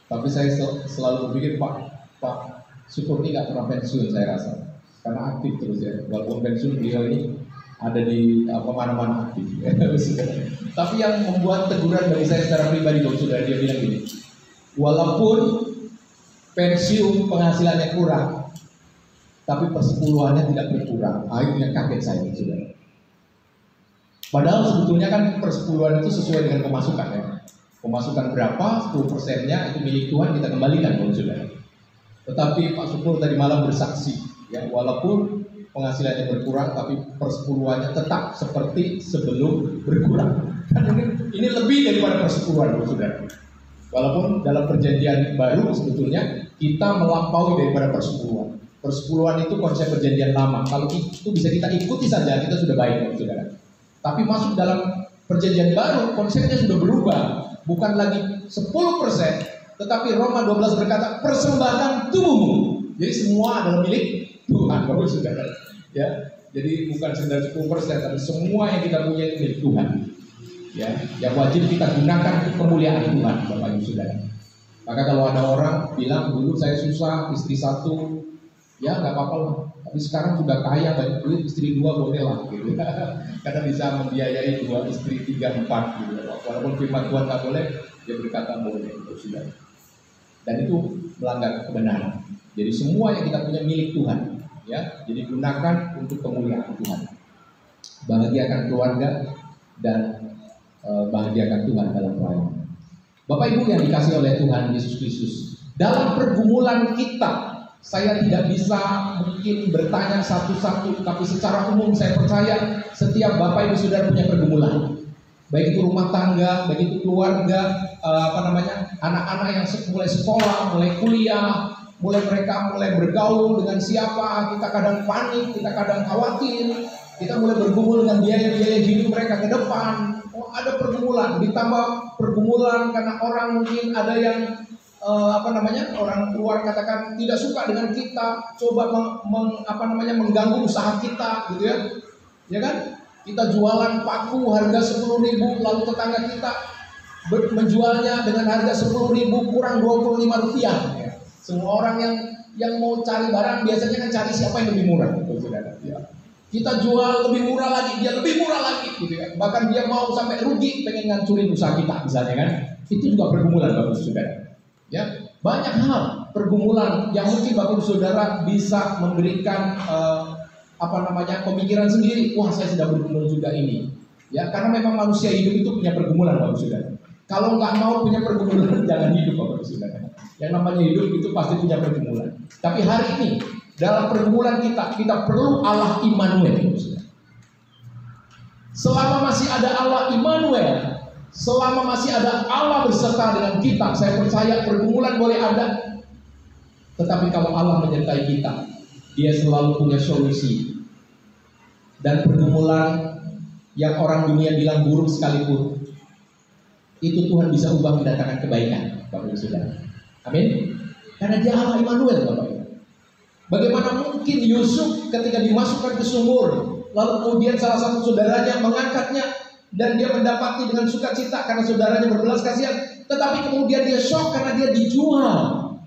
Tapi saya selalu berpikir, Pak Syukur ini nggak pernah pensiun saya rasa, karena aktif terus ya. Walaupun pensiun beliau ini ada di mana-mana aktif. Tapi yang membuat teguran bagi saya secara pribadi, Saudara, dia bilang gini, walaupun pensiun penghasilannya kurang, tapi persepuluhannya tidak berkurang. Itu yang kaget saya, Saudara. Padahal sebetulnya kan persepuluhan itu sesuai dengan pemasukan ya. Pemasukan berapa, 10%-nya itu milik Tuhan, kita kembalikan, Saudara. Tetapi Pak Syukur tadi malam bersaksi, ya, walaupun penghasilannya berkurang, tapi persepuluhannya tetap seperti sebelum berkurang. Kan ini lebih daripada persepuluhan, Saudara. Walaupun dalam perjanjian baru sebetulnya kita melampaui daripada persepuluhan. Persepuluhan itu konsep perjanjian lama. Kalau itu bisa kita ikuti saja, kita sudah baik, Saudara. Tapi masuk dalam perjanjian baru, konsepnya sudah berubah. Bukan lagi 10%, tetapi Roma 12 berkata, persembahkan tubuhmu. Jadi semua adalah milik Tuhan, Bapak Saudara. Ya, jadi bukan sekedar 10%, tapi semua yang kita punya itu milik Tuhan. Ya, yang wajib kita gunakan untuk kemuliaan Tuhan, Bapak Ibu Saudara. Maka kalau ada orang bilang dulu saya susah, istri satu, ya nggak apa-apa lah. Tapi sekarang sudah kaya, banyak duit, istri dua boleh lah, gitu. Karena bisa membiayai 2 istri, 3, 4, gitu. Walaupun firman Tuhan nggak boleh, dia berkata boleh, Bapak Saudara. dan itu melanggar kebenaran. Jadi semua yang kita punya milik Tuhan, ya. Jadi gunakan untuk kemuliaan Tuhan. Bahagiakan keluarga dan bahagiakan Tuhan dalam pelayanan. Bapak Ibu yang dikasihi oleh Tuhan Yesus Kristus, dalam pergumulan kita, saya tidak bisa mungkin bertanya satu-satu, tapi secara umum saya percaya setiap Bapak Ibu Saudara punya pergumulan. Baik itu rumah tangga, baik itu keluarga, anak-anak yang mulai sekolah, mulai kuliah, mereka mulai bergaul dengan siapa, kita kadang panik, kita kadang khawatir, kita mulai bergumul dengan biaya-biaya hidup mereka ke depan. Oh, ada pergumulan, ditambah pergumulan karena orang mungkin ada yang orang luar katakan tidak suka dengan kita, coba mengganggu usaha kita, gitu ya, ya kan? Kita jualan paku harga 10.000, lalu tetangga kita menjualnya dengan harga 10.000 kurang 25 rupiah. Ya. Semua orang yang mau cari barang biasanya kan cari siapa yang lebih murah, saudara. Ya. Kita jual lebih murah lagi, dia lebih murah lagi, gitu ya. Bahkan dia mau sampai rugi, pengen ngancurin usaha kita, misalnya kan? Itu juga pergumulan, Bapak Saudara. Ya, banyak hal pergumulan yang mungkin Bapak Saudara bisa memberikan pemikiran sendiri. Wah, saya sedang bergumul juga ini. Ya, karena memang manusia hidup itu punya pergumulan, Bapak Saudara. Kalau nggak mau punya pergumulan, jangan hidup, Bapak Saudara. Yang namanya hidup itu pasti punya pergumulan. Tapi hari ini dalam pergumulan kita perlu Allah Immanuel. Selama masih ada Allah Immanuel, selama masih ada Allah berserta dengan kita, saya percaya pergumulan boleh ada. Tetapi kalau Allah menyertai kita, Dia selalu punya solusi. Dan pergumulan yang orang dunia bilang buruk sekalipun, itu Tuhan bisa ubah mendatangkan kebaikan, Bapak Ibu Saudara. Amin. Karena Dia Allah Immanuel, Bapak Ibu. Bagaimana mungkin Yusuf ketika dimasukkan ke sumur, lalu kemudian salah satu saudaranya mengangkatnya dan dia mendapati dengan sukacita karena saudaranya berbelas kasihan, tetapi kemudian dia shock karena dia dijual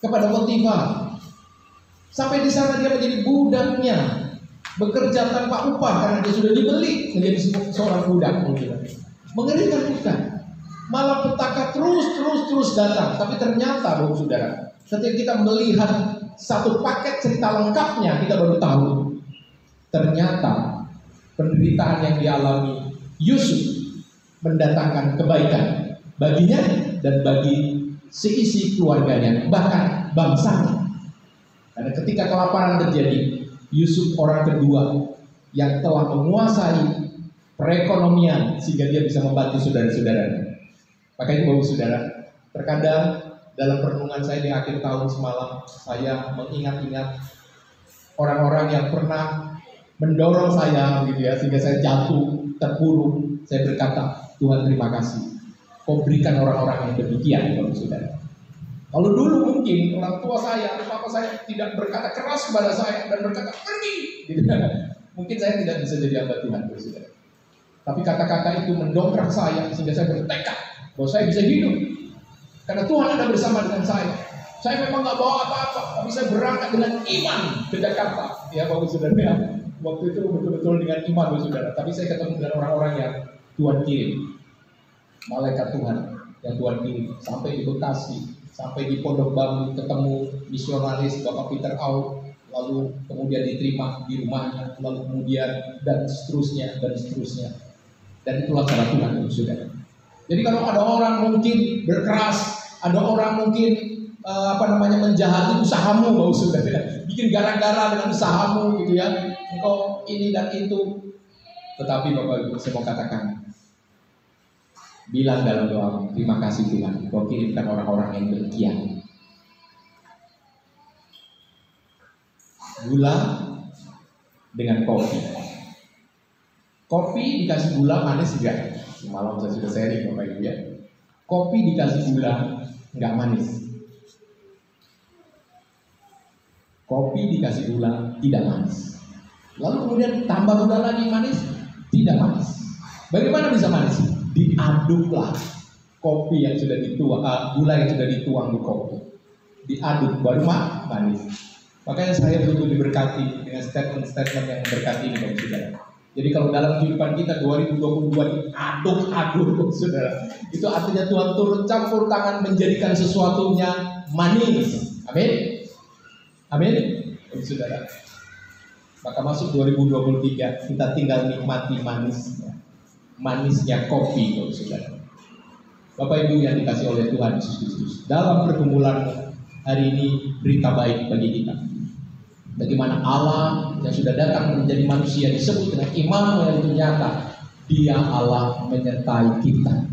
kepada Potifar. Sampai di sana dia menjadi budaknya, bekerja tanpa upah karena dia sudah dibeli menjadi seorang budak. Mengerikan bukan? Malah petaka terus datang. Tapi ternyata, Bapak Saudara, ketika kita melihat satu paket cerita lengkapnya, kita baru tahu ternyata penderitaan yang dialami Yusuf mendatangkan kebaikan baginya dan bagi seisi keluarganya, bahkan bangsanya. Karena ketika kelaparan terjadi, Yusuf orang kedua yang telah menguasai perekonomian sehingga dia bisa membantu saudara-saudaranya. Maka itu Bapak Saudara, terkadang dalam perenungan saya di akhir tahun semalam, saya mengingat-ingat orang-orang yang pernah mendorong saya, gitu ya, sehingga saya jatuh, terpuruk. Saya berkata, Tuhan terima kasih, Kau berikan orang-orang yang demikian, Bapak Saudara. Kalau dulu mungkin orang tua saya, papa saya tidak berkata keras kepada saya dan berkata pergi, gitu. Mungkin saya tidak bisa jadi hamba Tuhan, Bapak Saudara. Tapi kata-kata itu mendongkrak saya sehingga saya bertekad bahwa saya bisa hidup karena Tuhan ada bersama dengan saya. Saya memang nggak bawa apa-apa, tapi saya berangkat dengan iman ke Jakarta, ya Bapak Saudara. Waktu itu betul-betul dengan iman, Bapak Saudara. Tapi saya ketemu dengan orang-orang yang Tuhan kirim, malaikat Tuhan yang Tuhan kirim, sampai di Bekasi, sampai di Pondok Bambu, ketemu misionaris Bapak Peter Au, lalu kemudian diterima di rumahnya, lalu kemudian dan seterusnya. Dan itulah cara Tuhan, Bapak Saudara. Jadi kalau ada orang mungkin berkeras, ada orang mungkin menjahati usahamu, Bapak Saudara, bikin gara-gara dengan usahamu, gitu ya, engkau ini dan itu. Tetapi Bapak Ibu, saya mau katakan, bilang dalam doa, terima kasih Tuhan, Kau kirimkan orang-orang yang demikian. Gula dengan kopi. Kopi dikasih gula manis enggak? Semalam saya sudah sharing Bapak Ibu ya. Kopi dikasih gula enggak manis. Kopi dikasih gula tidak manis. Lalu kemudian tambah gula lagi manis, tidak manis. Bagaimana bisa manis? Diaduklah kopi yang sudah dituang, gula yang sudah dituang di kopi, diaduk baru manis. Makanya saya betul diberkati dengan statement yang memberkati ini, Bapak Saudara. Jadi kalau dalam kehidupan kita 2022 diaduk-aduk, saudara, itu artinya Tuhan turun campur tangan menjadikan sesuatunya manis. Amin. Amin. Saudara. Maka masuk 2023 kita tinggal nikmati manisnya kopi, saudara. Bapak Ibu yang dikasih oleh Tuhan Yesus Kristus, dalam pergumulan hari ini berita baik bagi kita. Bagaimana Allah yang sudah datang menjadi manusia disebut dengan Immanuel itu nyata. Dia Allah menyertai kita,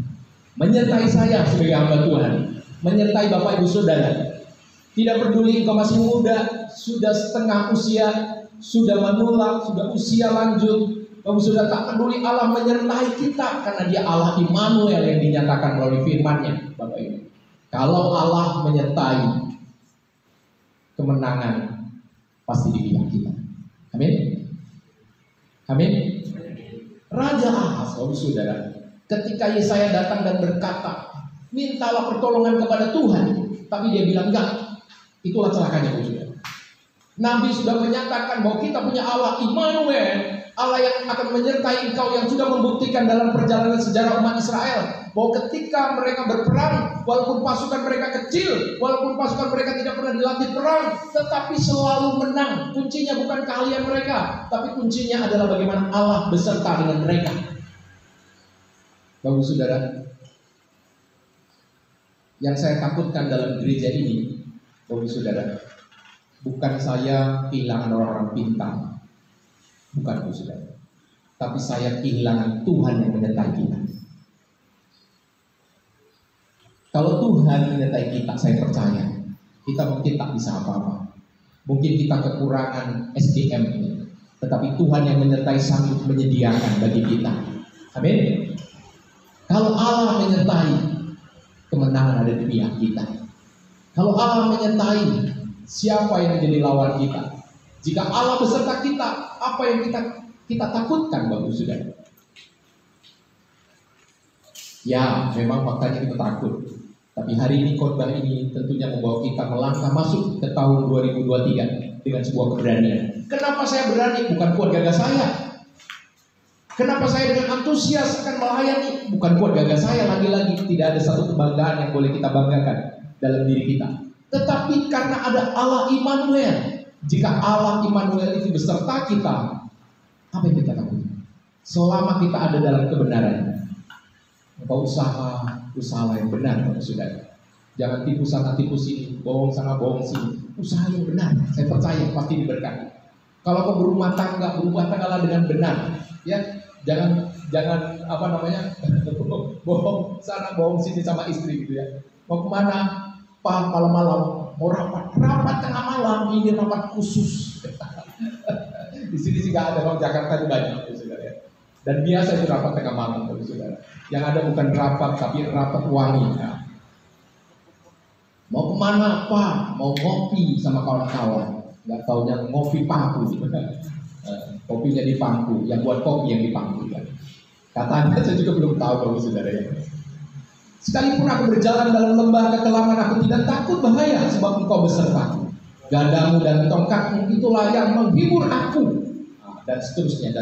menyertai saya sebagai hamba Tuhan, menyertai Bapak Ibu Saudara. Tidak peduli engkau masih muda, sudah setengah usia, sudah menula, sudah usia lanjut, Bapak sudah tak peduli, Allah menyertai kita karena Dia Allah Immanuel yang dinyatakan melalui firman-Nya, Bapak Ibu. Kalau Allah menyertai, kemenangan pasti di pihak kita. Amin. Amin. Raja Ahaz, Bapak Saudara, ketika Yesaya datang dan berkata, mintalah pertolongan kepada Tuhan, tapi dia bilang enggak. Itulah celakanya, Bapak Saudara. Nabi sudah menyatakan bahwa kita punya Allah Immanuel, Allah yang akan menyertai engkau, yang sudah membuktikan dalam perjalanan sejarah umat Israel bahwa ketika mereka berperang, walaupun pasukan mereka kecil, walaupun pasukan mereka tidak pernah dilatih perang, tetapi selalu menang. Kuncinya bukan keahlian mereka, tapi kuncinya adalah bagaimana Allah beserta dengan mereka. Bapak Saudara, yang saya takutkan dalam gereja ini, Bapak Saudara, bukan saya kehilangan orang-orang pintar, bukan Bapak Saudara, tapi saya kehilangan Tuhan yang menyertai kita. Kalau Tuhan menyertai kita, saya percaya kita mungkin tak bisa apa-apa. Mungkin kita kekurangan SDM, tetapi Tuhan yang menyertai sanggup menyediakan bagi kita. Amin. Kalau Allah menyertai, kemenangan ada di pihak kita. Kalau Allah menyertai, siapa yang menjadi lawan kita? Jika Allah beserta kita, apa yang kita takutkan, Bapak Saudara? Ya, memang faktanya kita takut. Tapi hari ini khotbah ini tentunya membawa kita melangkah masuk ke tahun 2023 dengan sebuah keberanian. Kenapa saya berani? Bukan kuat gagah saya. Kenapa saya dengan antusias akan melayani? Bukan kuat gagah saya. Lagi-lagi tidak ada satu kebanggaan yang boleh kita banggakan dalam diri kita. Tetapi karena ada Allah Immanuel. Jika Allah Immanuel itu beserta kita, apa yang kita lakukan? Selama kita ada dalam kebenaran, maka usaha yang benar, Bapak Saudara. Jangan tipu sana tipu sini, bohong sana bohong sini. Usaha yang benar, saya percaya pasti diberkati. Kalau kau berumah tanggalah dengan benar, ya. Jangan apa namanya, bohong sana bohong sini sama istri gitu ya. Mau kemana? Pak, malam-malam mau rapat tengah malam, ini rapat khusus. Di sini sih nggak ada, kalau Jakarta itu banyak, Bapak Saudara. Dan biasa itu rapat tengah malam, Bapak Saudara. Yang ada bukan rapat, tapi rapat wangi. Nah. Mau kemana, Pak? Mau ngopi sama kawan-kawan. Nggak taunya ngopi pangku. Kopinya di pangku, yang buat kopi yang di pangku. Kan? Katanya saya juga belum tahu, Bapak Saudara ya. Sekalipun aku berjalan dalam lembah kekelaman, aku tidak takut bahaya, sebab engkau besertaku. Gadamu dan tongkatmu itulah yang menghibur aku. Nah, dan seterusnya.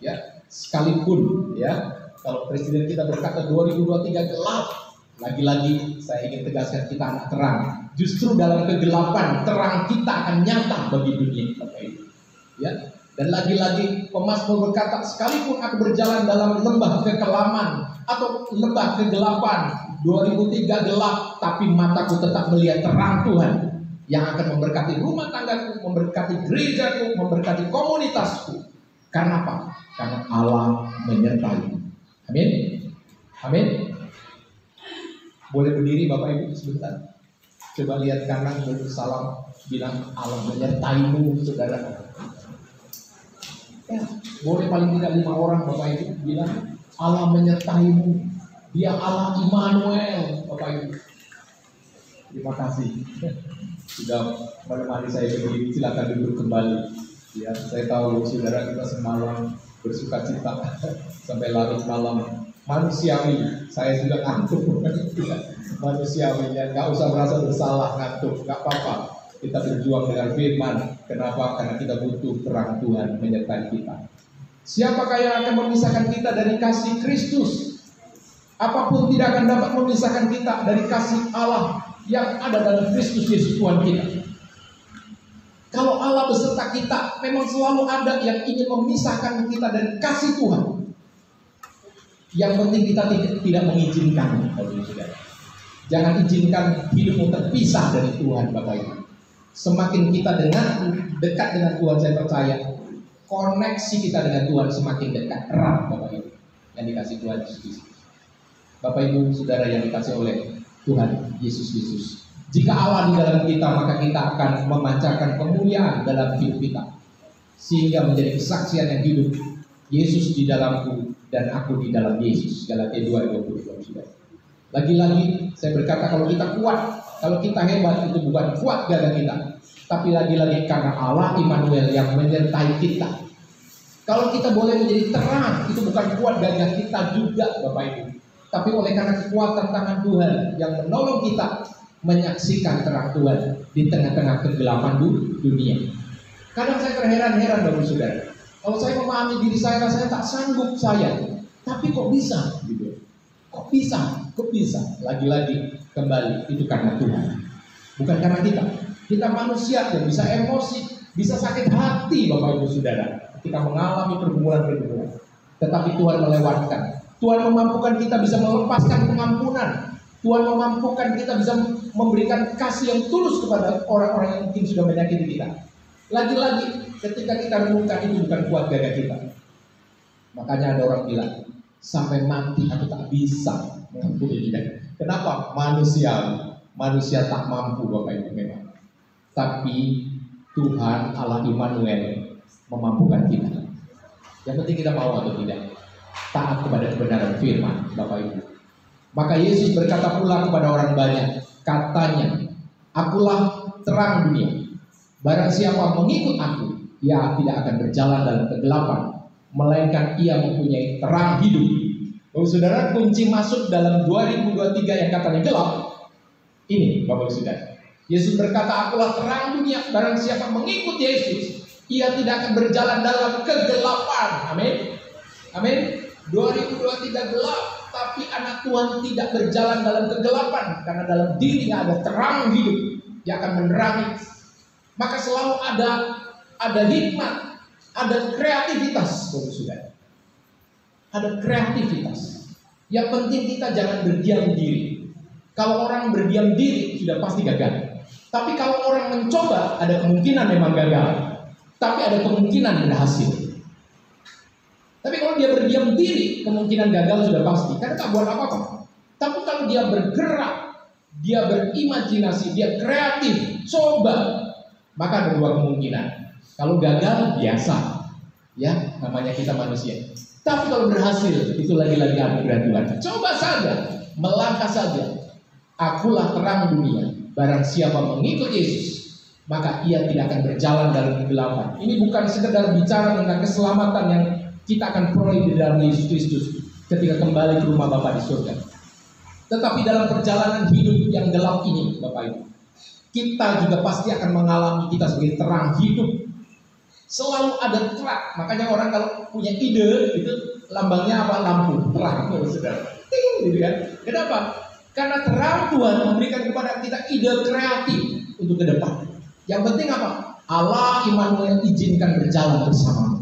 Ya, sekalipun ya, kalau presiden kita berkata 2023 gelap, lagi-lagi saya ingin tegaskan kita anak terang. Justru dalam kegelapan terang kita akan nyata bagi dunia. Ya, dan lagi-lagi pemazmur berkata, sekalipun aku berjalan dalam lembah kekelaman atau lembah kegelapan, 2003 gelap, tapi mataku tetap melihat terang Tuhan yang akan memberkati rumah tanggaku, memberkati gerejaku, memberkati komunitasku. Karena apa? Karena Allah menyertai. Amin. Amin. Boleh berdiri Bapak Ibu sebentar. Coba lihat kanan, salam, bilang Allah menyertaimu, saudara. Ya, boleh paling tidak 5 orang Bapak Ibu bilang Allah menyertaimu. Dia Allah Immanuel, Bapak Ibu. Terima kasih. Sudah menemani saya berdiri, silakan duduk kembali. Ya, saya tahu saudara kita semalam bersuka cita sampai larut malam. Manusiawi, saya juga ngantuk. Manusiawi, ya, nggak usah merasa bersalah ngantuk, nggak apa-apa. Kita berjuang dengan firman. Kenapa? Karena kita butuh terang Tuhan menyertai kita. Siapakah yang akan memisahkan kita dari kasih Kristus? Apapun tidak akan dapat memisahkan kita dari kasih Allah yang ada dalam Kristus Yesus Tuhan kita. Kalau Allah beserta kita, memang selalu ada yang ingin memisahkan kita dari kasih Tuhan. Yang penting kita tidak mengizinkan. Jangan izinkan hidupmu terpisah dari Tuhan, Bapak Ibu. Semakin kita dekat dengan Tuhan, saya percaya koneksi kita dengan Tuhan semakin dekat, erat, Bapak Ibu, yang dikasih Tuhan Yesus. Bapak Ibu, saudara yang dikasih oleh Tuhan Yesus. Jika Allah di dalam kita, maka kita akan memancarkan kemuliaan dalam hidup kita, sehingga menjadi kesaksian yang hidup. Yesus di dalamku dan aku di dalam Yesus. Galatia 2:20. Lagi-lagi saya berkata, kalau kita kuat, kalau kita hebat, itu bukan kuat gagah kita, tapi lagi-lagi karena Allah Immanuel yang menyertai kita. Kalau kita boleh menjadi terang, itu bukan kuat gagah kita juga, Bapak Ibu, tapi oleh karena kekuatan tangan Tuhan yang menolong kita menyaksikan terang Tuhan di tengah-tengah kegelapan dunia. Kadang saya terheran-heran, Bapak Saudara. Kalau saya memahami diri saya, rasanya tak sanggup saya. Tapi kok bisa? Gitu. Kok bisa? Lagi-lagi kembali itu karena Tuhan, bukan karena kita. Kita manusia yang bisa emosi, bisa sakit hati, Bapak Ibu Saudara, ketika mengalami pergumulan. Tetapi Tuhan melewatkan. Tuhan memampukan kita bisa melepaskan pengampunan. Tuhan memampukan kita bisa memberikan kasih yang tulus kepada orang-orang yang mungkin sudah menyakiti kita. Lagi-lagi ketika kita renungkan, itu bukan kuat gagah kita. Makanya ada orang bilang, sampai mati aku tak bisa mengampuni dia. Kenapa? Manusia tak mampu, Bapak Ibu, memang. Tapi Tuhan Allah Immanuel memampukan kita. Yang penting kita mau atau tidak taat kepada kebenaran firman, Bapak Ibu. Maka Yesus berkata pula kepada orang banyak, katanya, akulah terang dunia. Barang siapa mengikut aku, ia tidak akan berjalan dalam kegelapan, melainkan ia mempunyai terang hidup. Bapak Saudara, kunci masuk dalam 2023 yang katanya gelap, ini Bapak Saudara. Yesus berkata, akulah terang dunia. Barang siapa mengikut Yesus, ia tidak akan berjalan dalam kegelapan. Amin. 2023 gelap, tapi anak Tuhan tidak berjalan dalam kegelapan, karena dalam dirinya ada terang hidup yang akan menerangi. Maka selalu ada hikmat, ada kreativitas, Bapak Saudara. Ada kreativitas. Yang penting kita jangan berdiam diri. Kalau orang berdiam diri sudah pasti gagal. Tapi kalau orang mencoba, ada kemungkinan memang gagal, tapi ada kemungkinan berhasil. Tapi kalau dia berdiam diri, kemungkinan gagal sudah pasti, karena tak buat apa-apa. Tapi kalau dia bergerak, dia berimajinasi, dia kreatif, coba, maka ada dua kemungkinan. Kalau gagal, biasa, ya, namanya kita manusia. Tapi kalau berhasil, itu lagi-lagi anugerah Tuhan. Coba saja, melangkah saja. Akulah terang dunia. Barang siapa mengikut Yesus, maka ia tidak akan berjalan dalam kegelapan. Ini bukan sekedar bicara tentang keselamatan yang kita akan peroleh di dalam Yesus Kristus ketika kembali ke rumah Bapa di surga. Tetapi dalam perjalanan hidup yang gelap ini, Bapak Ibu, kita juga pasti akan mengalami kita sebagai terang hidup. Selalu ada terang. Makanya orang kalau punya ide, itu lambangnya apa? Lampu, terang, saudara. Ting, gitu kan? Kenapa? Karena terang Tuhan memberikan kepada kita ide kreatif untuk ke depan. Yang penting apa? Allah Immanuel izinkan berjalan bersamamu.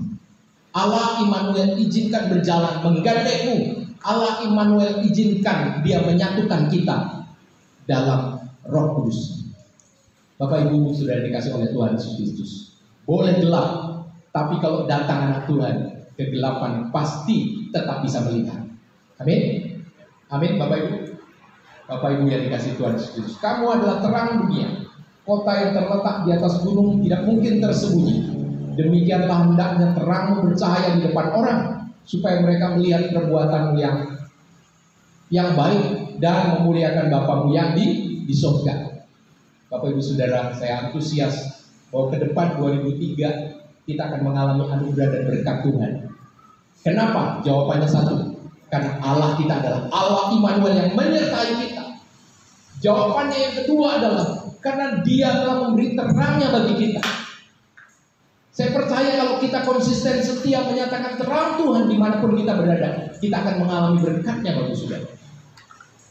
Allah Immanuel izinkan berjalan menggandengmu. Allah Immanuel izinkan dia menyatukan kita dalam Roh Kudus. Bapak Ibu sudah dikasih oleh Tuhan Yesus Kristus. Boleh gelap, tapi kalau datang anak Tuhan, kegelapan pasti tetap bisa melihat. Amin. Amin, Bapak Ibu. Bapak Ibu yang dikasih Tuhan Yesus Kristus, kamu adalah terang dunia. Kota yang terletak di atas gunung tidak mungkin tersembunyi. Demikianlah hendaknya terangmu bercahaya di depan orang, supaya mereka melihat perbuatanmu yang baik dan memuliakan Bapamu yang di surga. Bapak Ibu Saudara, saya antusias bahwa ke depan 2003 kita akan mengalami anugerah dan berkat Tuhan. Kenapa? Jawabannya satu, karena Allah kita adalah Allah Immanuel yang menyertai kita. Jawabannya yang kedua adalah karena Dia telah memberi terangnya bagi kita. Saya percaya kalau kita konsisten setia menyatakan terang Tuhan dimanapun kita berada, kita akan mengalami berkatnya Bapak Saudara.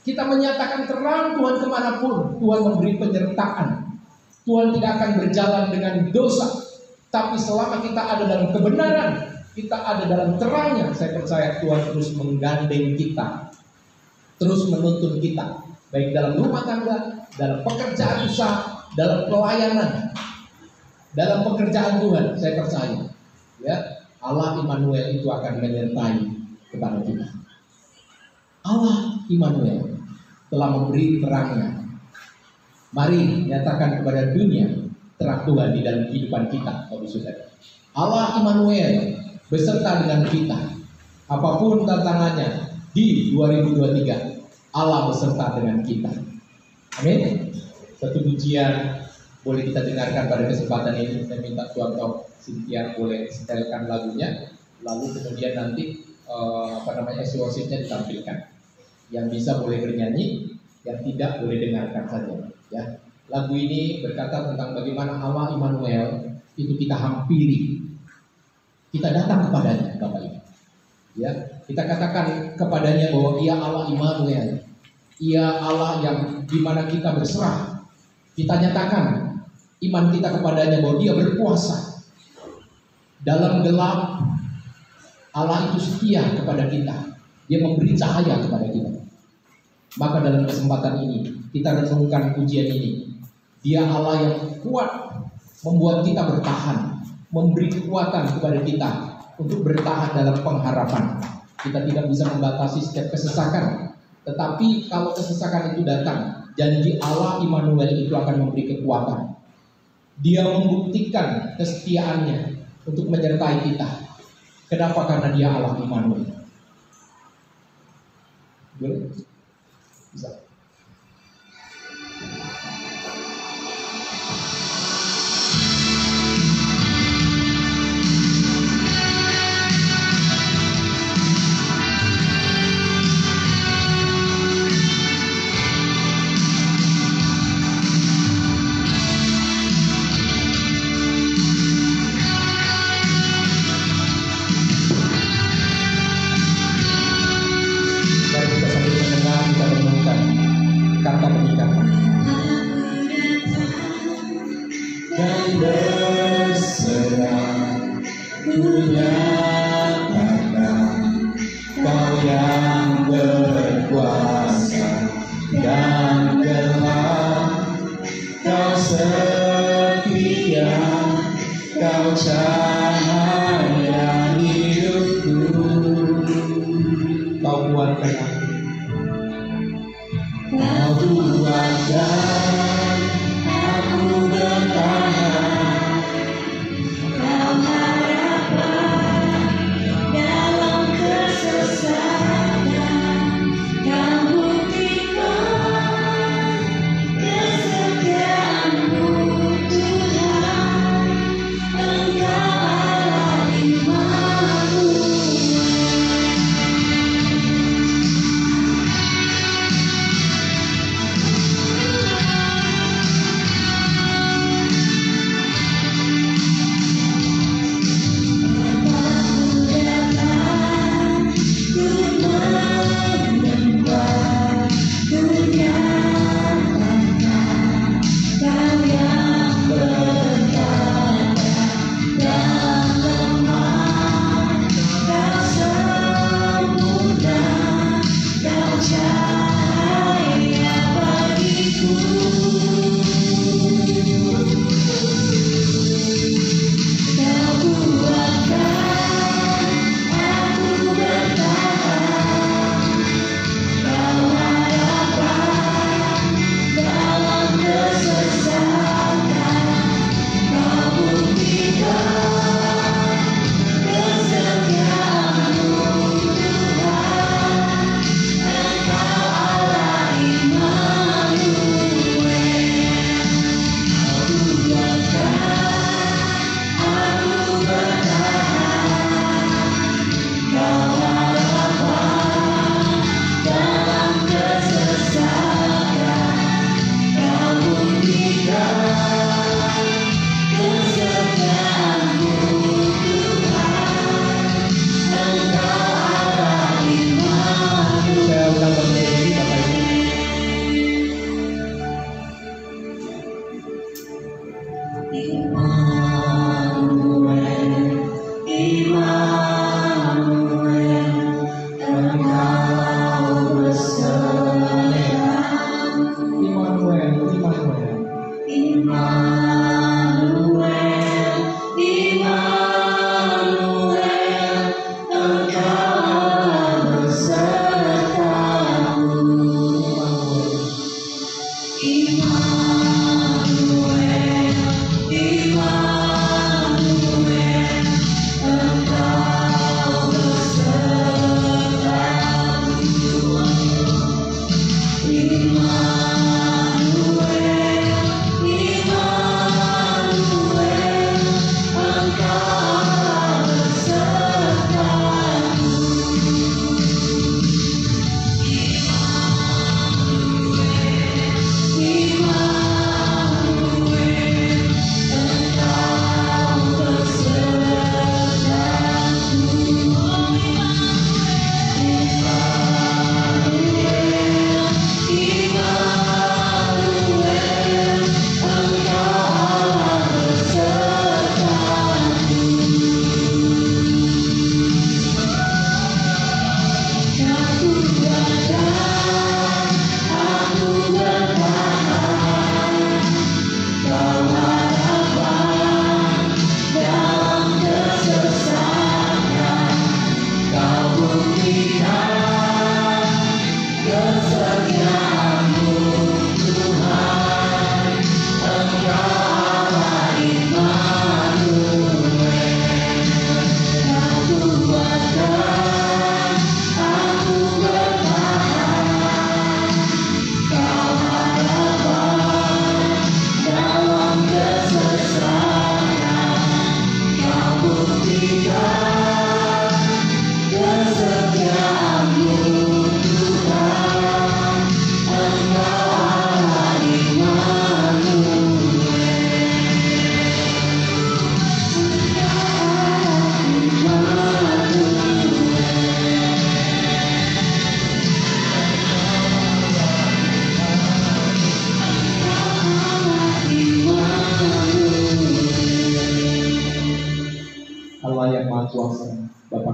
Kita menyatakan terang Tuhan kemanapun, Tuhan memberi penyertaan. Tuhan tidak akan berjalan dengan dosa, tapi selama kita ada dalam kebenaran, kita ada dalam terangnya, saya percaya Tuhan terus menggandeng kita, terus menuntun kita, baik dalam rumah tangga, dalam pekerjaan usaha, dalam pelayanan, dalam pekerjaan Tuhan. Saya percaya, ya, Allah Immanuel itu akan menyertai kepada kita. Allah Immanuel telah memberi terangnya. Mari nyatakan kepada dunia terang Tuhan di dalam kehidupan kita, Bapak Saudara. Allah Immanuel beserta dengan kita. Apapun tantangannya di 2023, Allah beserta dengan kita. Amin. Satu pujian boleh kita dengarkan pada kesempatan ini. Saya minta Tuan Tok Cynthia boleh setelkan lagunya, lalu kemudian nanti worship-nya ditampilkan. Yang bisa boleh bernyanyi, yang tidak boleh dengarkan saja. Ya, lagu ini berkata tentang bagaimana Allah Immanuel itu kita hampiri, kita datang kepadanya, Bapak Ibu. Ya, kita katakan kepadanya bahwa Ia Allah Immanuel, Ia Allah yang dimana kita berserah. Kita nyatakan iman kita kepadanya bahwa Dia berkuasa dalam gelap. Allah itu setia kepada kita, Dia memberi cahaya kepada kita. Maka dalam kesempatan ini kita renungkan pujian ini. Dia Allah yang kuat, membuat kita bertahan, memberi kekuatan kepada kita untuk bertahan dalam pengharapan. Kita tidak bisa membatasi setiap kesesakan, tetapi kalau kesesakan itu datang, janji Allah Immanuel itu akan memberi kekuatan. Dia membuktikan kesetiaannya untuk menyertai kita. Kenapa? Karena Dia Allah Immanuel. Boleh? Bisa.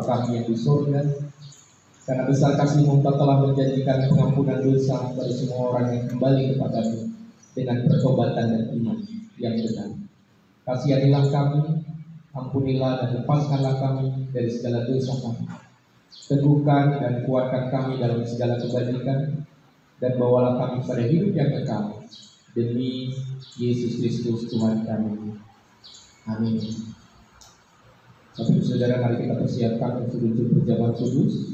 Kami yang di surga, karena besar kasih-Mu Engkau telah menjanjikan pengampunan dosa bagi semua orang yang kembali kepada-Mu dengan pertobatan dan iman yang benar. Kasihanilah kami, ampunilah dan lepaskanlah kami dari segala dosa kami. Teguhkan dan kuatkan kami dalam segala kebajikan, dan bawalah kami pada hidup yang kekal. Demi Yesus Kristus Tuhan kami. Amin. Tapi saudara, mari kita persiapkan untuk berjalan kudus.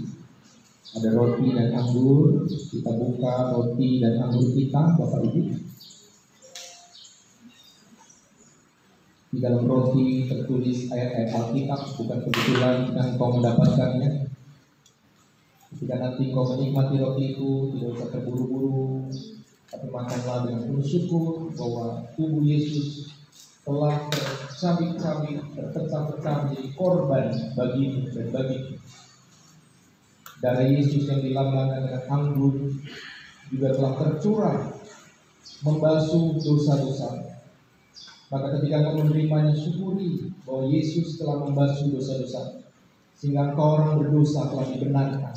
Ada roti dan anggur. Kita buka roti dan anggur kita, Bapak Ibu. Di dalam roti tertulis ayat-ayat Alkitab, bukan kebetulan engkau mendapatkannya. Ketika nanti engkau menikmati roti itu, tidak usah terburu-buru, tapi makanlah dengan penuh syukur bahwa tubuh Yesus telah tercabik-cabik, terpecah-pecah menjadi korban bagimu dan bagiku. Darah Yesus yang dilambangkan dengan anggur juga telah tercurah membasuh dosa-dosa. Maka ketika engkau menerimanya, syukuri bahwa Yesus telah membasuh dosa-dosa, sehingga engkau orang berdosa telah dibenarkan,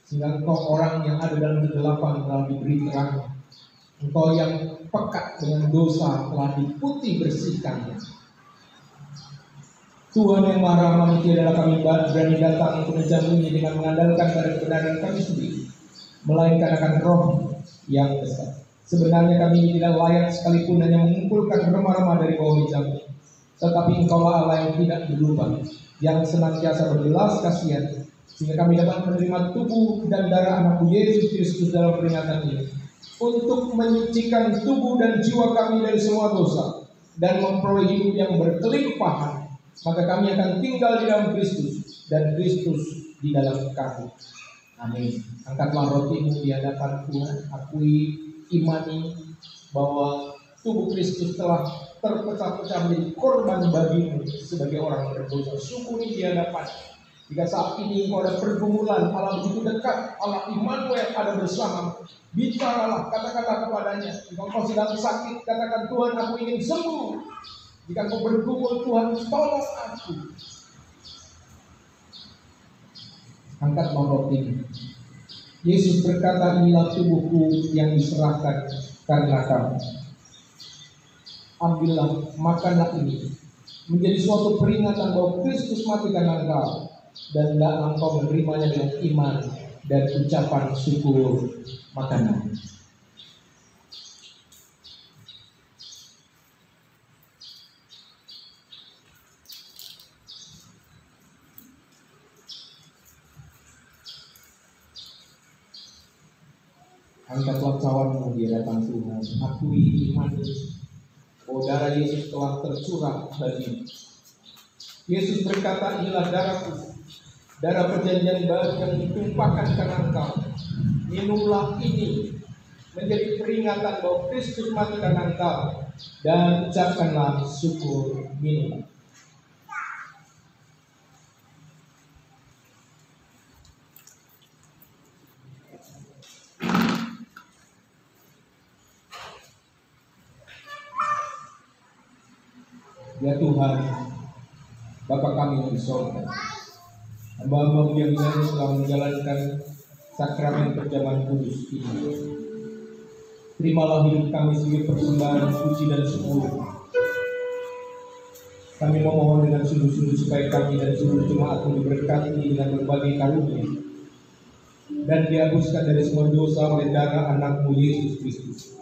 sehingga engkau orang yang ada dalam kegelapan telah diberi terang. Engkau yang pekat dengan dosa telah diputih bersihkan. Tuhan yang Maha Rahman, tidaklah kami berani datang untuk menjamunya dengan mengandalkan pada kebenaran kami sendiri, melainkan akan Roh yang besar. Sebenarnya kami tidak layak sekalipun hanya mengumpulkan remah-remah dari bawah meja-Mu, tetapi Engkaulah Allah yang tidak berubah, yang senantiasa berbelas kasihan, sehingga kami dapat menerima tubuh dan darah Anak-Mu Yesus Kristus dalam peringatan ini, untuk menyucikan tubuh dan jiwa kami dari semua dosa dan memperoleh hidup yang berkelimpahan. Maka kami akan tinggal di dalam Kristus dan Kristus di dalam kami. Amin. Angkatlah rotimu di hadapan Tuhan. Akui, imani bahwa tubuh Kristus telah terpecah-pecah menjadi korban bagimu sebagai orang berdosa. Syukuri di hadapan. Jika saat ini engkau ada pergumulan, Allah begitu dekat, Allah Immanuel ada bersama. Bicaralah, kata-kata kepadanya. Jika engkau sedang sakit, katakan, Tuhan, aku ingin sembuh. Jika engkau bergumul, Tuhan tolong aku. Angkatlah roti. Yesus berkata, inilah tubuhku yang diserahkan karena kamu. Ambillah, makanlah ini, menjadi suatu peringatan bahwa Kristus mati karena engkau, dan hendaklah engkau menerimanya dengan iman dan ucapan syukur. Makanlah. Angkatlah cawanmu di hadapan Tuhan. Akui iman bahwa darah Yesus telah tercurah bagimu. Yesus berkata, inilah darahku, darah perjanjian baru yang ditumpahkan karena engkau. Minumlah ini menjadi peringatan bahwa Kristus mati karena engkau, dan ucapkanlah syukur. Minum. Ya Tuhan, Bapa kami yang di sorga, hamba-hamba yang telah menjalankan sakramen perjamuan kudus ini. Terimalah hidup kami sebagai persembahan puji dan syukur. Kami memohon dengan sungguh-sungguh supaya kami dan seluruh jemaat diberkati dengan berbagai karunia dan dihapuskan dari semua dosa oleh darah Anak-Mu Yesus Kristus.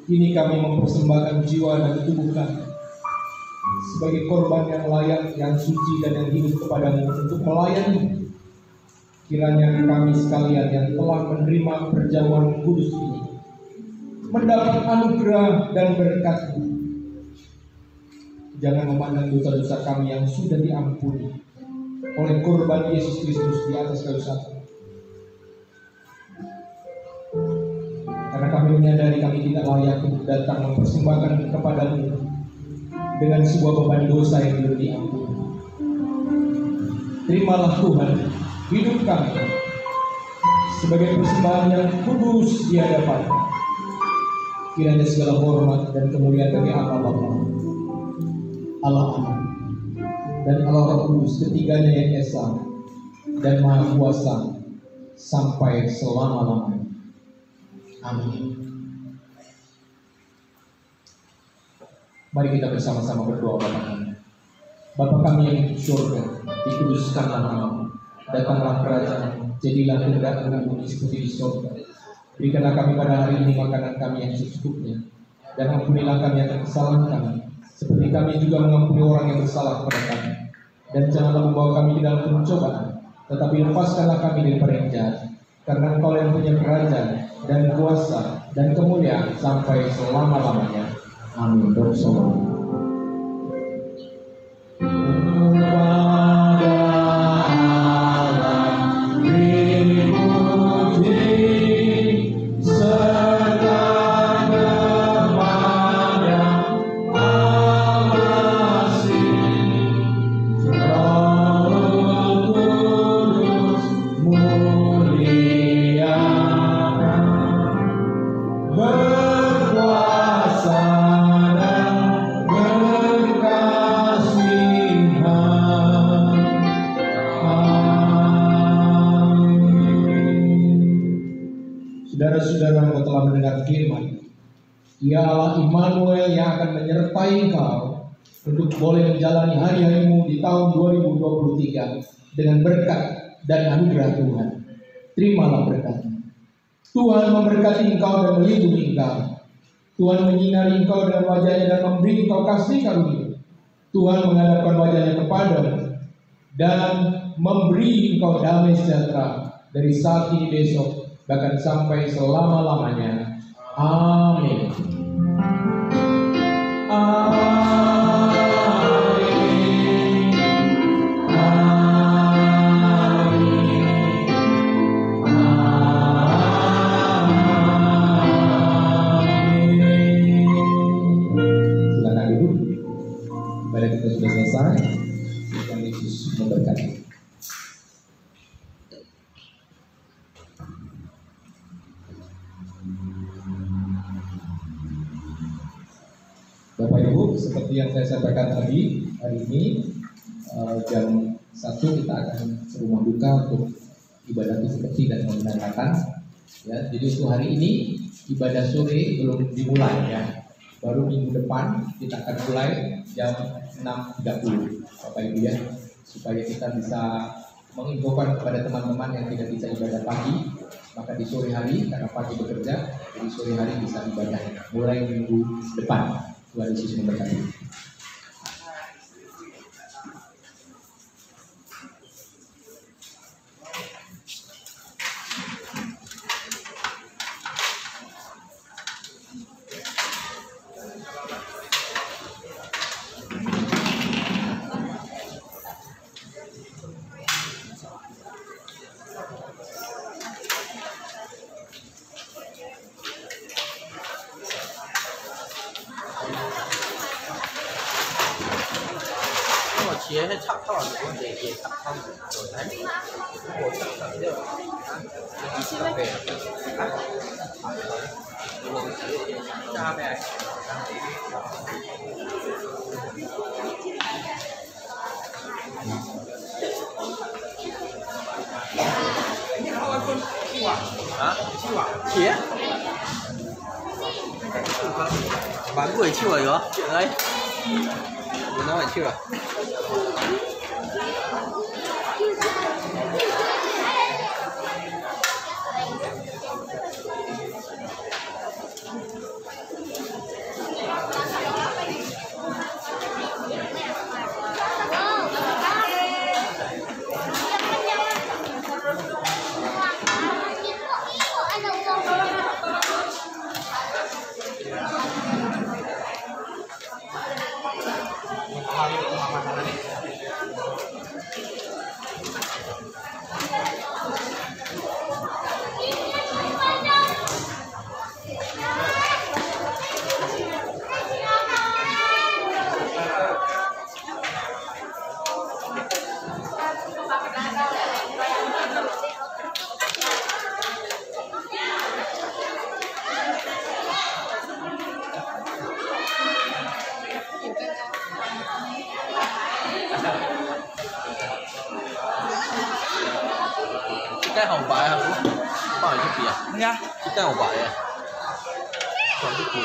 Kini kami mempersembahkan jiwa dan tubuh kami sebagai korban yang layak, yang suci dan yang hidup kepadamu untuk melayani. Kiranya kami sekalian yang telah menerima perjamuan kudus ini mendapat anugerah dan berkat. Jangan memandang dosa-dosa kami yang sudah diampuni oleh korban Yesus Kristus di atas kayu salib. Karena kami menyadari kami tidak layak untuk datang mempersembahkan kepadamu dengan sebuah beban dosa yang belum diampuni. Terimalah Tuhan hidup kami sebagai persembahan yang kudus di hadapan. Kiranya segala hormat dan kemuliaan bagi Allah Bapa, Allah Anak, dan Allah Roh Kudus, ketiganya yang esa dan maha kuasa sampai selama-lamanya. Amin. Mari kita bersama-sama berdoa Bapa kami. Bapa kami yang di surga, dikuduskanlah namamu. Datanglah kerajaan, jadilah kehendak-Mu bumi seperti di surga. Berikanlah kami pada hari ini makanan kami yang secukupnya, dan ampunilah kami akan kesalahan kami, seperti kami juga mengampuni orang yang bersalah kepada kami. Dan janganlah membawa kami ke dalam pencobaan, tetapi lepaskanlah kami daripada yang jahat. Karena Engkau yang punya kerajaan dan kuasa dan kemuliaan sampai selama-lamanya. Amin. Bersolawat. Saudara-saudara, engkau telah mendengar firman. Ia Allah Immanuel yang akan menyertai engkau untuk boleh menjalani hari-harimu di tahun 2023 dengan berkat dan anugerah Tuhan. Terimalah berkat. Tuhan memberkati engkau dan melindungi engkau. Tuhan menyinari engkau dengan wajahnya dan memberi engkau kasih karunia. Tuhan menghadapkan wajahnya kepadamu dan memberi engkau damai sejahtera dari saat ini besok bahkan sampai selama-lamanya. Amin. Silakan duduk. Ibadah kita sudah selesai. Tuhan Yesus memberkati. Bapak Ibu, seperti yang saya sampaikan tadi, hari ini jam 1 kita akan serumah duka untuk ibadah seperti dan menandakan. Ya, jadi untuk hari ini ibadah sore belum dimulai ya. Baru minggu depan kita akan mulai jam 6.30 Bapak Ibu ya, supaya kita bisa menginfokan kepada teman-teman yang tidak bisa ibadah pagi, maka di sore hari karena pagi bekerja, jadi sore hari bisa ibadah mulai minggu depan. Tuhan Yesus memberkati. Chia hay chặt thôi, cũng để chặt không rồi đấy. Một chặt chặt được. Đi xin về. Cha về. Hả? Chia? Bán buổi chiều rồi đó. Chuyện đây. Nó phải chưa? Cái hồng bại hả? Bao nhiêu tiền? Nha. Cái hồng bại à? Còn cái gì?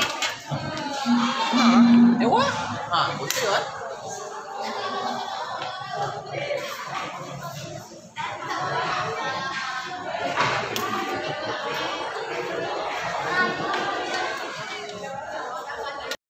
Hả? Em quá. À, 我这个。